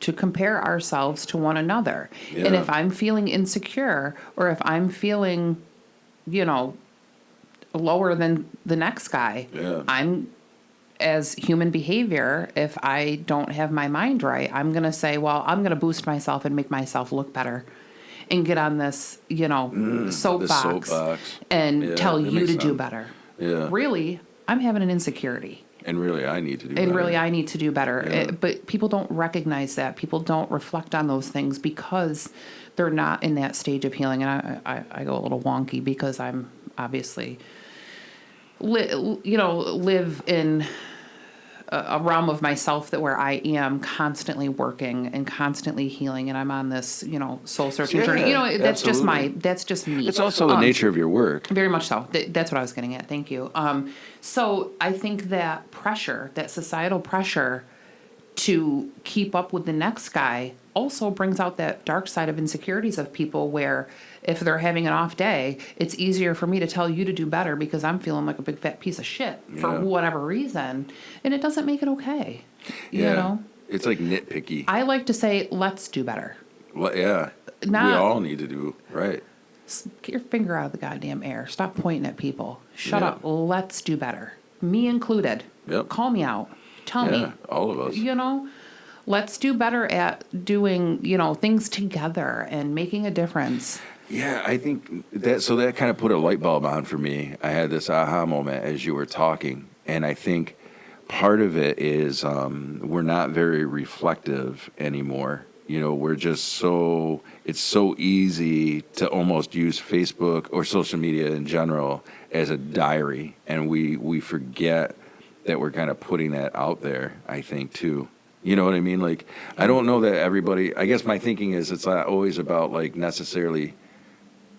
to compare ourselves to one another. Yeah. And if I'm feeling insecure, or if I'm feeling, you know, lower than the next guy, I'm, as human behavior, if I don't have my mind right, I'm going to say, well, I'm going to boost myself and make myself look better and get on this, you know, soapbox and tell you to do better. Yeah. Really, I'm having an insecurity. And really, I need to do better. And really, I need to do better. Yeah. But people don't recognize that. People don't reflect on those things because they're not in that stage of healing. And I go a little wonky because I'm obviously, live in a realm of myself where I am constantly working and constantly healing, and I'm on this, soul searching journey. That's just me. It's also the nature of your work. Very much so. That's what I was getting at. Thank you. So I think that pressure, that societal pressure to keep up with the next guy, also brings out that dark side of insecurities of people, where if they're having an off day, it's easier for me to tell you to do better because I'm feeling like a big fat piece of shit for whatever reason. And it doesn't make it okay. You know? It's like nitpicky. I like to say, let's do better. Well, yeah. We all need to do, right. Get your finger out of the goddamn air. Stop pointing at people. Shut up. Let's do better. Me included. Yep. Call me out. Tell me. All of us. Let's do better at doing, things together and making a difference. Yeah, I think that kind of put a light bulb on for me. I had this aha moment as you were talking, and I think part of it is we're not very reflective anymore. We're just it's so easy to almost use Facebook or social media in general as a diary, and we forget that we're kind of putting that out there, I think, too. You know what I mean? Like, I don't know that everybody, I guess my thinking is it's not always about, like, necessarily,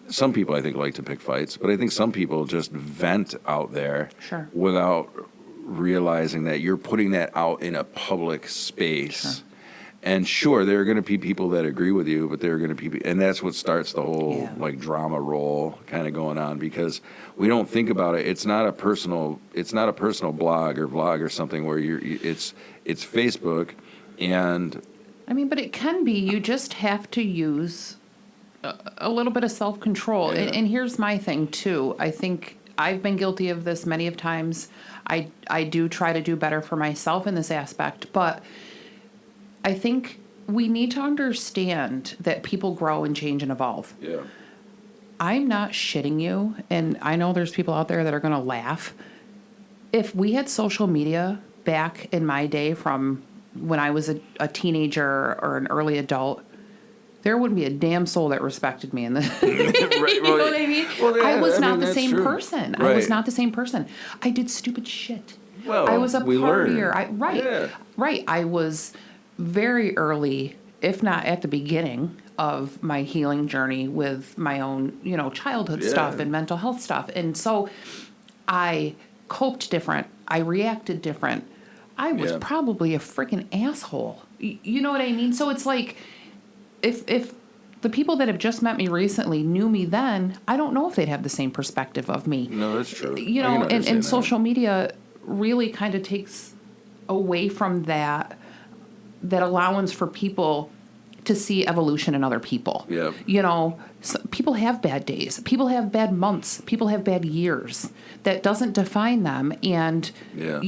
some people I think like to pick fights, but I think some people just vent out there without realizing that you're putting that out in a public space. And sure, there are going to be people that agree with you, but there are going to be, and that's what starts the whole Yeah. like drama roll kind of going on, because we don't think about it. It's not a personal blog or vlog or something where it's Facebook, and I mean, but it can be. You just have to use a little bit of self-control. Yeah. And here's my thing, too. I think I've been guilty of this many of times. I do try to do better for myself in this aspect, but I think we need to understand that people grow and change and evolve. yeah, I'm not shitting you, and I know there's people out there that are going to laugh. If we had social media back in my day from when I was a teenager or an early adult, there wouldn't be a damn soul that respected me in the you know what I mean? Well, yeah, I was I not mean, the that's same true. person. I was Right. not the same person. I did stupid shit. Well, I was a we learn. partier. Yeah. Right. I was very early, if not at the beginning of my healing journey with my own, childhood Yeah. stuff and mental health stuff. And so I coped different. I reacted different. I was Yeah. probably a freaking asshole. You know what I mean? So it's like, if the people that have just met me recently knew me then, I don't know if they'd have the same perspective of me. No, that's true. You I can know, understand and that. social media really kind of takes away from that allowance for people to see evolution in other people. Yep. People have bad days. People have bad months. People have bad years. That doesn't define them. And, Yeah.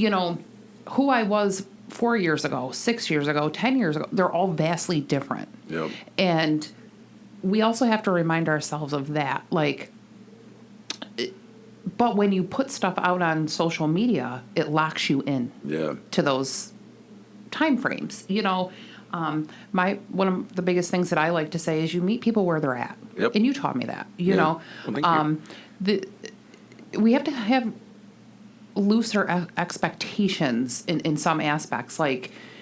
who I was 4 years ago, 6 years ago, 10 years ago, they're all vastly different. Yep. And we also have to remind ourselves of that. But when you put stuff out on social media, it locks you in Yeah. to those time frames. One of the biggest things that I like to say is you meet people where they're at. Yep. And you taught me that. Well, thank you. We have to have looser expectations in some aspects.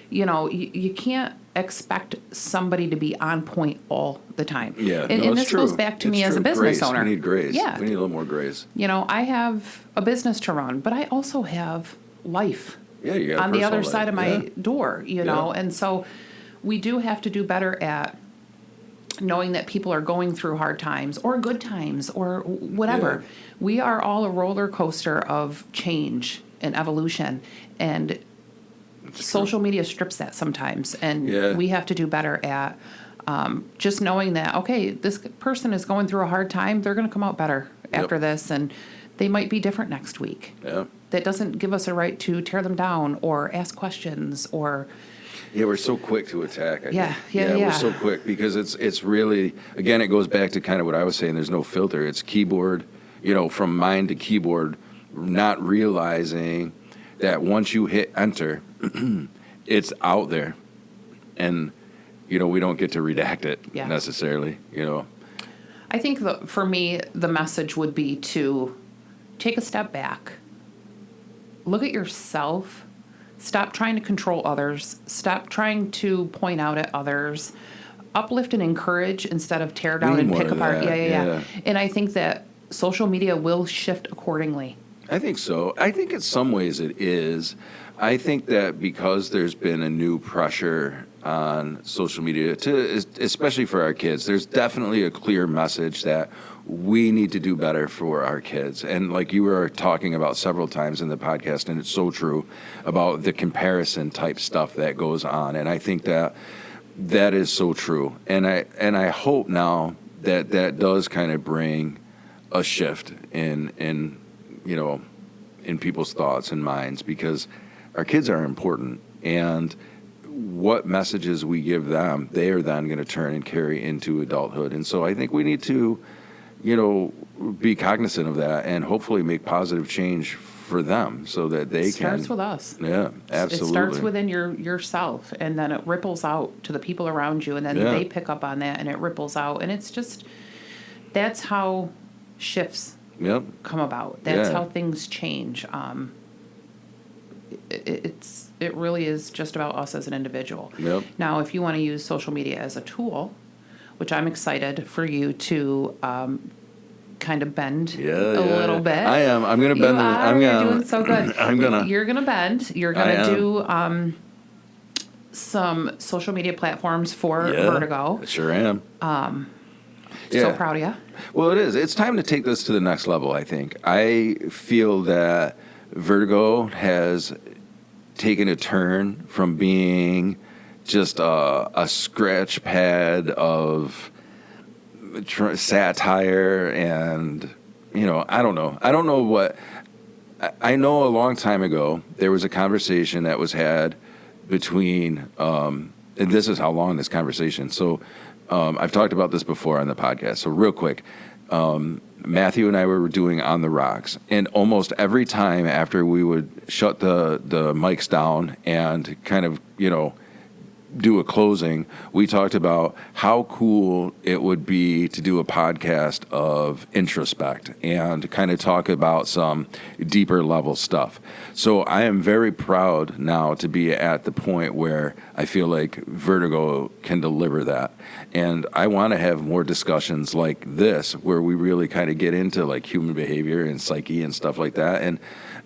You can't expect somebody to be on point all the time. Yeah, And, no, and it's this true. goes back to It's me as a true. business Grace. owner. We need grace. Yeah. We need a little more grace. I have a business to run, but I also have life Yeah, you got a on the other personal side of my life. door, Yeah. and so we do have to do better at knowing that people are going through hard times or good times or whatever. Yeah. We are all a roller coaster of change and evolution, and social media strips that sometimes, and Yeah. we have to do better at just knowing that, okay, this person is going through a hard time, they're going to come out better after this, and they might be different next week. Yeah. That doesn't give us a right to tear them down or ask questions or... Yeah, we're so quick to attack. I Yeah, think. yeah. We're so quick because it's really, again, it goes back to kind of what I was saying. There's no filter. It's keyboard, from mind to keyboard, not realizing that once you hit enter, it's out there, and we don't get to redact it Yeah. necessarily. I think for me, the message would be to take a step back, look at yourself, stop trying to control others, stop trying to point out at others, uplift and encourage instead of tear down We need and more pick of apart. that, yeah. And I think that social media will shift accordingly. I think so. I think in some ways it is. I think that because there's been a new pressure on social media, especially for our kids, there's definitely a clear message that we need to do better for our kids. And like you were talking about several times in the podcast, and it's so true, about the comparison type stuff that goes on. And I think that is so true. And I hope now that does kind of bring a shift in people's thoughts and minds, because our kids are important, and what messages we give them, they are then going to turn and carry into adulthood. And so I think we need to, be cognizant of that and hopefully make positive change for them so that they It starts with us. Yeah, absolutely. It starts within yourself, and then it ripples out to the people around you, and then Yeah. they pick up on that, and it ripples out. And it's just, that's how shifts Yep. come about. That's Yeah. how things change. It really is just about us as an individual. Yep. Now, if you want to use social media as a tool, which I'm excited for you to kind of bend a little bit. I am. I'm going to bend. You're doing so good. I'm gonna. You're gonna bend. You're I gonna am. do some social media platforms for Yeah, Vertigo. I sure am. So proud of you. Well, it is. It's time to take this to the next level, I think. I feel that Vertigo has taken a turn from being just a scratch pad of satire and, I don't know. I don't know what. I know a long time ago there was a conversation that was had between, and this is how long this conversation. So I've talked about this before on the podcast. So real quick, Matthew and I were doing On the Rocks, and almost every time after we would shut the mics down and kind of, do a closing, we talked about how cool it would be to do a podcast of introspect and kind of talk about some deeper level stuff. So I am very proud now to be at the point where I feel like Vertigo can deliver that. And I want to have more discussions like this where we really kind of get into like human behavior and psyche and stuff like that.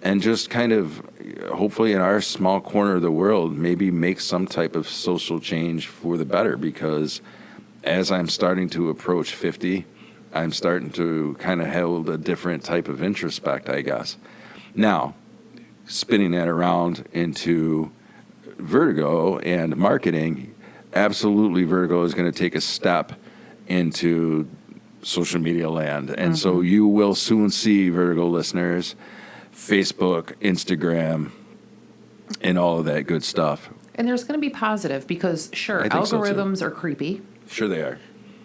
And just kind of, hopefully in our small corner of the world, maybe make some type of social change for the better, because as I'm starting to approach 50, I'm starting to kind of hold a different type of introspect, I guess. Now, spinning that around into Vertigo and marketing, absolutely Vertigo is going to take a step into social media land. And so you will soon see, Vertigo listeners, Facebook, Instagram, and all of that good stuff. And there's going to be positive because, sure, I think so, too. algorithms are creepy. Sure they are.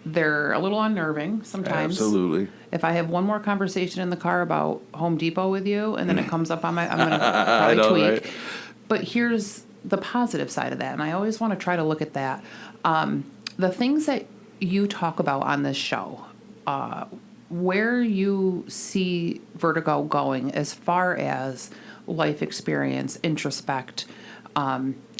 They're a little unnerving sometimes. Absolutely. If I have one more conversation in the car about Home Depot with you, and then it comes up on I'm going to probably tweak. Right? But here's the positive side of that, and I always want to try to look at that. The things that you talk about on this show, where you see Vertigo going as far as life experience, introspect,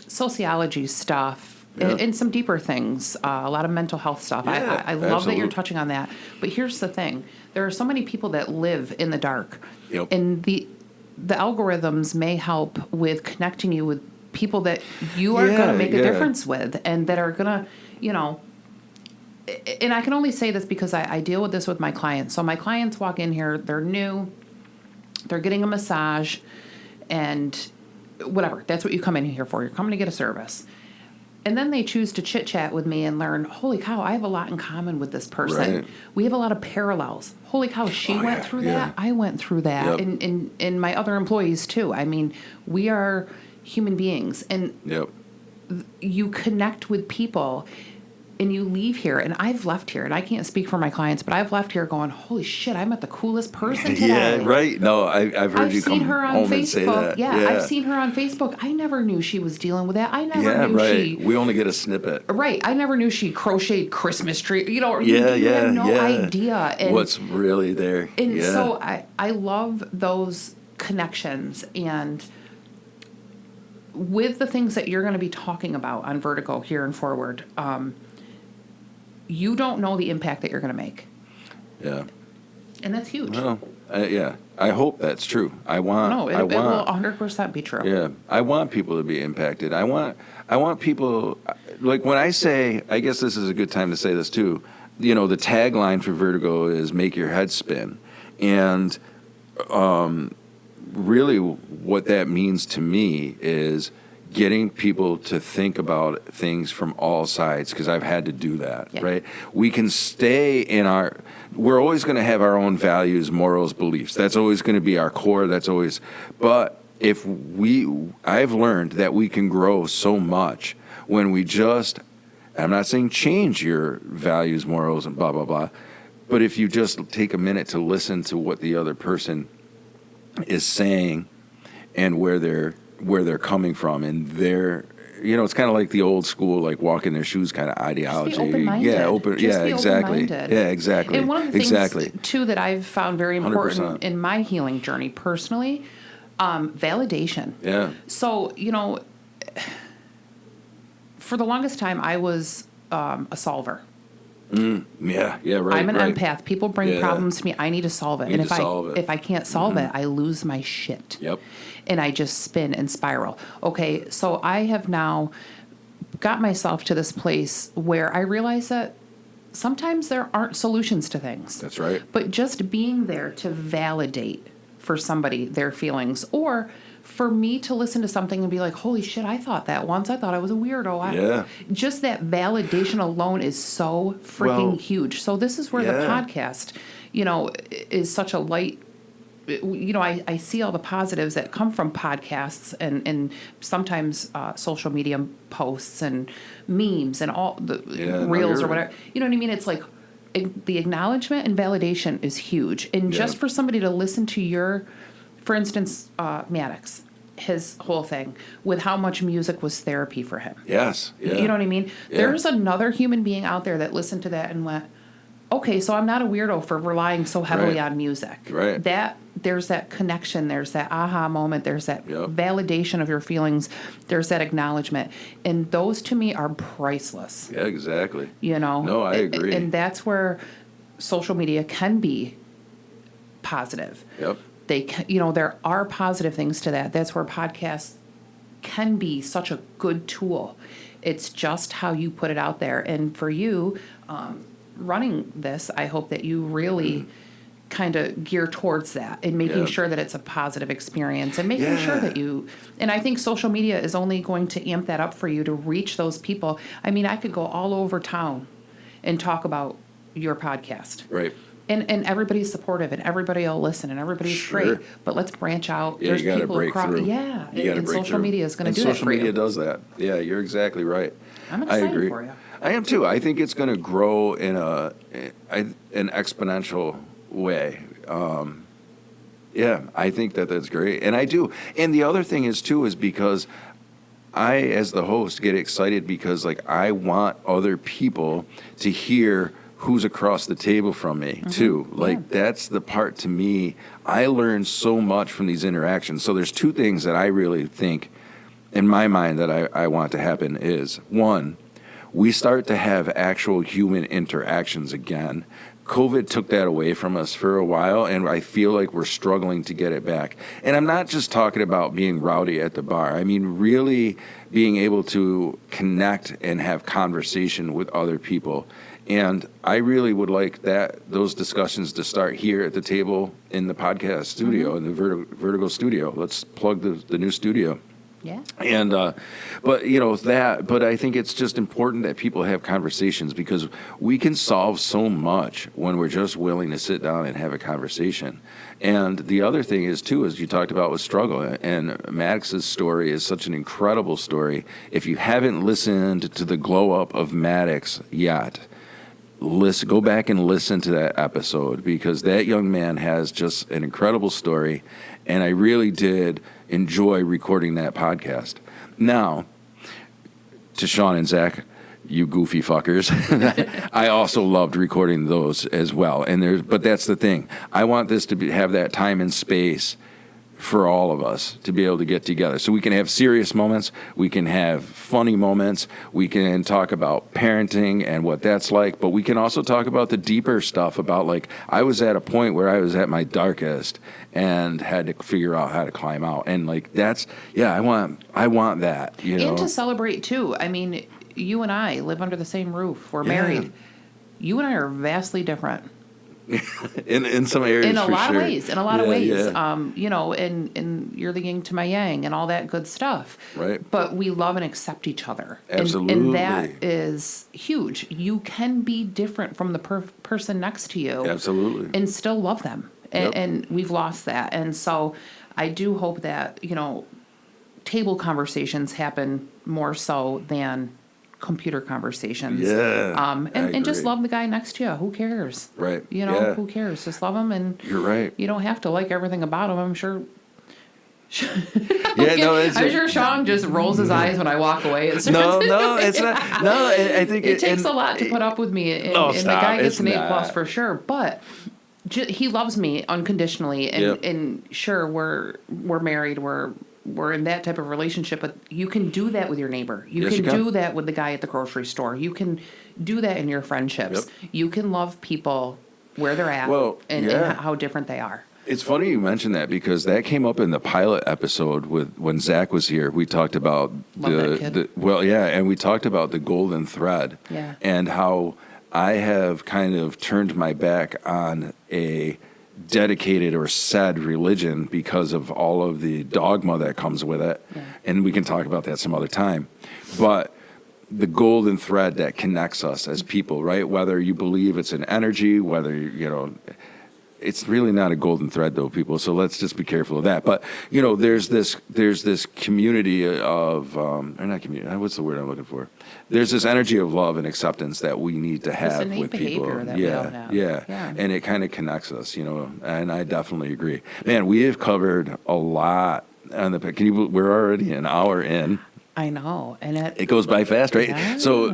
sociology stuff, and some deeper things, a lot of mental health stuff. Yeah, I love that absolutely. you're touching on that. But here's the thing. There are so many people that live in the dark. Yep. And the algorithms may help with connecting you with people that you are going to make a difference with, and that are going to, and I can only say this because I deal with this with my clients. So my clients walk in here, they're new, they're getting a massage, and whatever. That's what you come in here for. You're coming to get a service. And then they choose to chit-chat with me and learn, holy cow, I have a lot in common with this person. Right. We have a lot of parallels. Holy cow, she went through that. I went through that. Yep. And my other employees, too. I mean, we are human beings. And you connect with people, and you leave here, and I've left here, and I can't speak for my clients, but I've left here going, holy shit, I met the coolest person today. Yeah, right. No, I've heard you come home and say that. Yeah, I've seen her on Facebook. I never knew she was dealing with that. I never knew she... We only get a snippet. Right. I never knew she crocheted Christmas tree. You have no idea. And what's really there. And so I love those connections, and with the things that you're going to be talking about on Vertigo here and forward, you don't know the impact that you're going to make. Yeah. And that's huge. Well, I hope that's true. It will 100% be true. Yeah. I want people to be impacted. I want people, like when I say, I guess this is a good time to say this too, the tagline for Vertigo is make your head spin. And really what that means to me is getting people to think about things from all sides, because I've had to do that, right? We can stay in we're always going to have our own values, morals, beliefs. That's always going to be our core. But I've learned that we can grow so much when we just, I'm not saying change your values, morals, and blah, blah, blah, but if you just take a minute to listen to what the other person is saying and where they're coming from, and it's kind of like the old school, like walk in their shoes kind of ideology. Just be open-minded. Exactly. Open-minded. Yeah, exactly. And one of the things, too, that I've found very important 100%. in my healing journey personally, validation. Yeah. So, for the longest time, I was a solver. Yeah, right. I'm an empath. People bring problems to me. I need to solve it. If I can't solve it, I lose my shit. Yep. And I just spin and spiral. Okay, so I have now got myself to this place where I realize that sometimes there aren't solutions to things. That's right. But just being there to validate for somebody their feelings, or for me to listen to something and be like, holy shit, I thought that once. I thought I was a weirdo. Yeah. Just that validation alone is so freaking huge. So this is where the podcast, is such a light. I see all the positives that come from podcasts and sometimes social media posts and memes and all the reels or whatever. You know what I mean? It's like the acknowledgement and validation is huge. And just for somebody to listen to for instance, Maddox, his whole thing with how much music was therapy for him. Yes. Yeah. You know what I mean? Yeah. There's another human being out there that listened to that and went, okay, so I'm not a weirdo for relying so heavily on music. Right. There's that connection. There's that aha moment. There's that validation of your feelings. There's that acknowledgement. And those to me are priceless. Yeah, exactly. No, I agree. And that's where social media can be positive. Yep. There are positive things to that. That's where podcasts can be such a good tool. It's just how you put it out there. And for you, running this, I hope that you really kind of gear towards that and making sure that it's a positive experience and making sure that and I think social media is only going to amp that up for you to reach those people. I mean, I could go all over town and talk about your podcast. Right. And everybody's supportive and everybody will listen and everybody's great. But let's branch out. Yeah, There's you got to people break across. through. Yeah. You got to and break social through. media is going to do that social for media you. does that. Yeah, you're exactly right. I'm excited I agree. for you. I am too. I think it's going to grow in an exponential way. I think that's great. And I do. And the other thing is because I, as the host, get excited because I want other people to hear who's across the table from me too. That's the part to me. I learn so much from these interactions. So there's two things that I really think in my mind that I want to happen is, one, we start to have actual human interactions again. COVID took that away from us for a while, and I feel like we're struggling to get it back. And I'm not just talking about being rowdy at the bar. I mean, really being able to connect and have conversation with other people. And I really would like those discussions to start here at the table in the podcast studio, in the Vertigo studio. Let's plug the new studio. Yeah. And, but I think it's just important that people have conversations because we can solve so much when we're just willing to sit down and have a conversation. And the other thing is too, as you talked about with struggle, and Maddox's story is such an incredible story. If you haven't listened to the glow up of Maddox yet, go back and listen to that episode because that young man has just an incredible story. And I really did enjoy recording that podcast. Now, to Sean and Zach, you goofy fuckers, I also loved recording those as well. But that's the thing. I want this to have that time and space for all of us to be able to get together. So we can have serious moments, we can have funny moments, we can talk about parenting and what that's like, but we can also talk about the deeper stuff about I was at a point where I was at my darkest and had to figure out how to climb out. And I want that, And to celebrate too. I mean, you and I live under the same roof. We're married. You and I are vastly different. in some areas, in a for lot sure. of ways, Yeah. And you're the yin to my yang and all that good stuff. Right. But we love and accept each other. Absolutely. And that is huge. You can be different from the person next to you. Absolutely. And still love them. And we've lost that. And so I do hope that, table conversations happen more so than computer conversations. Yeah. And just love the guy next to you. Who cares? Right. Who cares? Just love him, and you're right. You don't have to like everything about him. I'm sure. I'm sure Sean just rolls his eyes when I walk away. No, it's not. No, I think it takes a lot to put up with me, and the guy gets an A+ for sure. But he loves me unconditionally, and sure, we're married. We're in that type of relationship, but you can do that with your neighbor. You can do that with the guy at the grocery store. You can do that in your friendships. You can love people where they're at and how different they are. It's funny you mentioned that because that came up in the pilot episode when Zach was here. We talked about Love that kid. and we talked about the golden thread, Yeah. and how I have kind of turned my back on a dedicated or said religion because of all of the dogma that comes with it, and we can talk about that some other time, but the golden thread that connects us as people, right? Whether you believe it's an energy, whether it's really not a golden thread though, people. So let's just be careful of that. But there's this community of, or not community. What's the word I'm looking for? There's this energy of love and acceptance that we need to have innate with people. behavior that we all have. Yeah. And it kind of connects us, And I definitely agree. Man, we have covered a lot on the. We're already an hour in. I know, and It goes by fast, right? Yeah. So a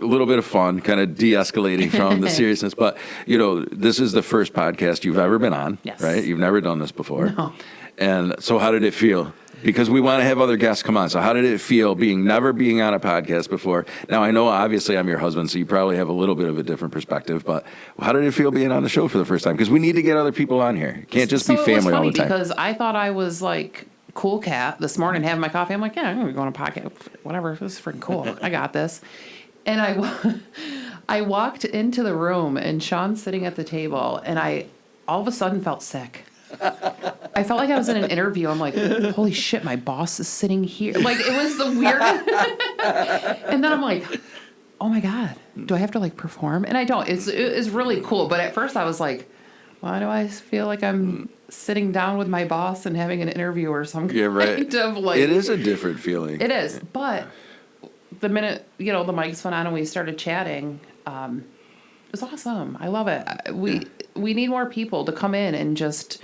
little bit of fun, kind of de-escalating from the seriousness. But this is the first podcast you've ever been on, Yes. right? You've never done this before. No. And so, how did it feel? Because we want to have other guests come on. So, how did it feel never being on a podcast before? Now, I know obviously I'm your husband, so you probably have a little bit of a different perspective. But how did it feel being on the show for the first time? Because we need to get other people on here. It can't just be family it was funny all the time. because I thought I was like cool cat this morning having my coffee. I'm like, yeah, I'm gonna go on a podcast, whatever. This is freaking cool. I got this. And I walked into the room and Sean's sitting at the table, and I all of a sudden felt sick. I felt like I was in an interview. I'm like, holy shit, my boss is sitting here. Like, it was the weirdest. And then I'm like, oh my God, do I have to like perform? And I don't. It's really cool. But at first I was like, why do I feel like I'm sitting down with my boss and having an interview or some kind of like... It is a different feeling. It is. But the minute, the mics went on and we started chatting, it was awesome. I love it. We need more people to come in and just...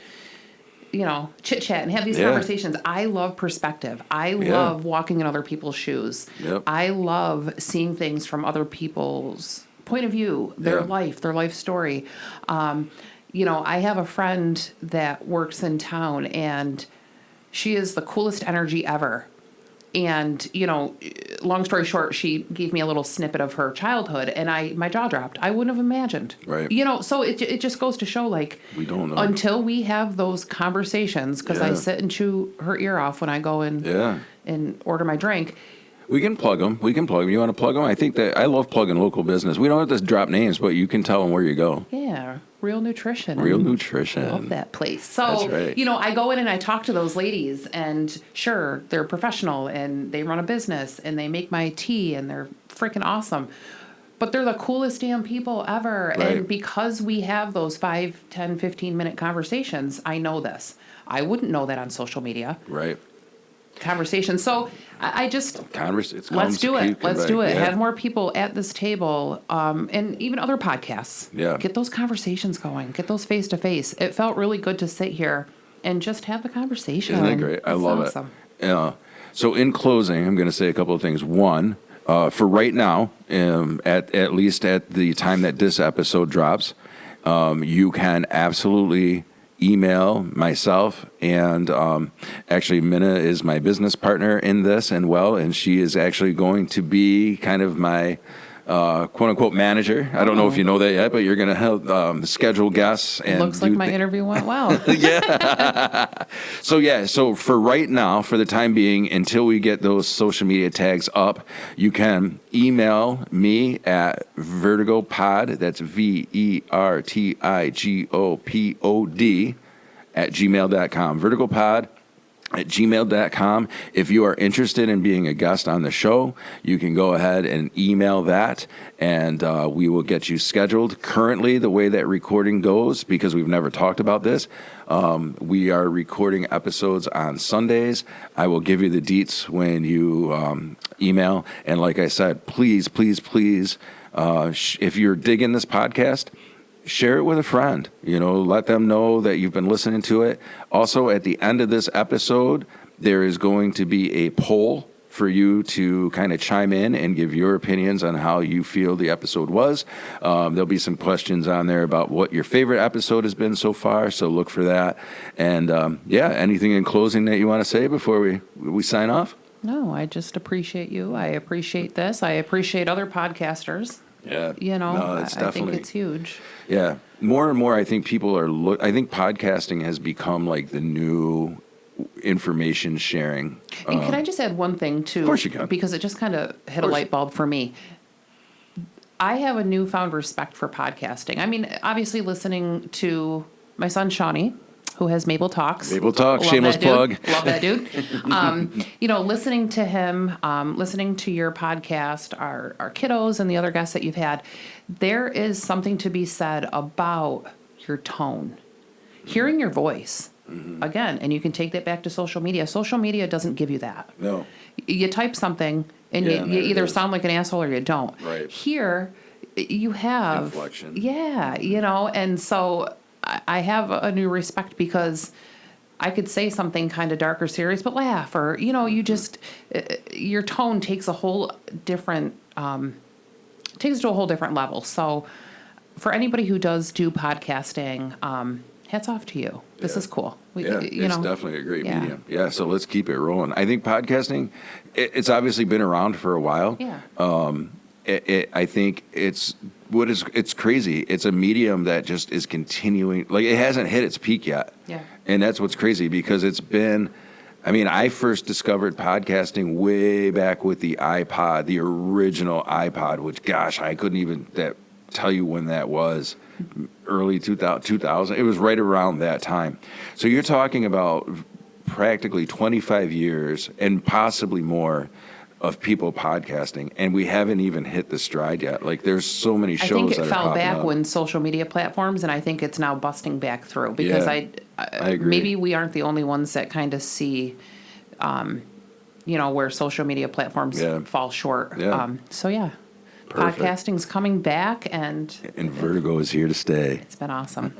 chit chat and have these conversations. I love perspective. I love walking in other people's shoes. Yep. I love seeing things from other people's point of view, their life story. I have a friend that works in town, and she is the coolest energy ever. And, long story short, she gave me a little snippet of her childhood, and my jaw dropped. I wouldn't have imagined. Right. So it just goes to show, like, we don't know. Until we have those conversations, because I sit and chew her ear off when I go and order my drink. We can plug them. You want to plug them? I think that I love plugging local business. We don't have to drop names, but you can tell them where you go. Yeah. Real Nutrition. Real Nutrition. I love that place. So, That's right. I go in and I talk to those ladies, and sure, they're professional and they run a business and they make my tea and they're freaking awesome. But they're the coolest damn people ever. Right. And because we have those 5, 10, 15-minute conversations, I know this. I wouldn't know that on social media. Right. Conversations. So I just... Let's do it. Yeah. Have more people at this table, and even other podcasts. Yeah. Get those conversations going. Get those face-to-face. It felt really good to sit here and just have the conversation. Isn't that great? I love awesome. it. Yeah. So in closing, I'm going to say a couple of things. One, for right now, at least at the time that this episode drops, you can absolutely email myself, and actually Minna is my business partner in this, and she is actually going to be kind of my quote-unquote manager. I don't know if you know that yet, but you're going to help schedule guests. And looks like my interview went well. So for right now, for the time being, until we get those social media tags up, you can email me at vertigopod, that's VERTIGOPOD, at gmail.com. Vertigopod at gmail.com. If you are interested in being a guest on the show, you can go ahead and email that, and we will get you scheduled. Currently, the way that recording goes, because we've never talked about this, we are recording episodes on Sundays. I will give you the deets when you email. And like I said, please, if you're digging this podcast, share it with a friend. Let them know that you've been listening to it. Also, at the end of this episode, there is going to be a poll for you to kind of chime in and give your opinions on how you feel the episode was. There'll be some questions on there about what your favorite episode has been so far, so look for that. And anything in closing that you want to say before we sign off? No, I just appreciate you. I appreciate this. I appreciate other podcasters. Yeah. You know, No, it's I think definitely- it's huge. Yeah. More and more, I think people are I think podcasting has become like the new information sharing. And can I just add one thing too? Of course you can. Because it just kind of hit a course. light bulb for me. I have a newfound respect for podcasting. I mean, obviously listening to my son Shawnee, who has Mabel Talks. Mabel Talks, Love shameless that dude. plug. Love that dude. You know, listening to him, listening to your podcast, our kiddos and the other guests that you've had, there is something to be said about your tone, hearing your voice. Again, and you can take that back to social media. Social media doesn't give you that. No. You type something and Yeah, you there it either is. sound like an asshole or you don't. Right. Here, you have Inflection. Yeah, you know, and so I have a new respect because I could say something kind of dark or serious, but laugh, or you know, you just your tone takes a whole different takes it to a whole different level. So, for anybody who does do podcasting, hats off to you. This Yeah. is cool. Yeah, you it's know, definitely a great yeah. medium. Yeah, so let's keep it rolling. I think podcasting, it's obviously been around for a while. Yeah. I think it's crazy. It's a medium that just is continuing. Like, it hasn't hit its peak yet. Yeah. And that's what's crazy because it's been. I mean, I first discovered podcasting way back with the iPod, the original iPod, which, gosh, I couldn't even tell you when that was. Early 2000. It was right around that time. So you're talking about practically 25 years and possibly more of people podcasting, and we haven't even hit the stride yet. Like, there's so many I shows think it that are fell popping back up. when social media platforms, and I think it's now busting back through because Yeah, I agree. maybe we aren't the only ones that kind of see, you know, where social media platforms Yeah. fall short. Yeah. So yeah, Perfect. podcasting's coming back, and And Vertigo is here to stay. it's been awesome.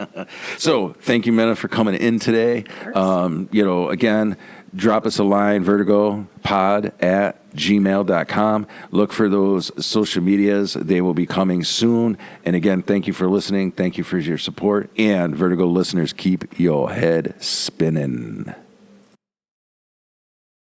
So thank you, Mena, for coming in today. You know, again, drop us a line, vertigopod@gmail.com. Look for those social medias. They will be coming soon. And again, thank you for listening. Thank you for your support. And Vertigo listeners, keep your head spinning.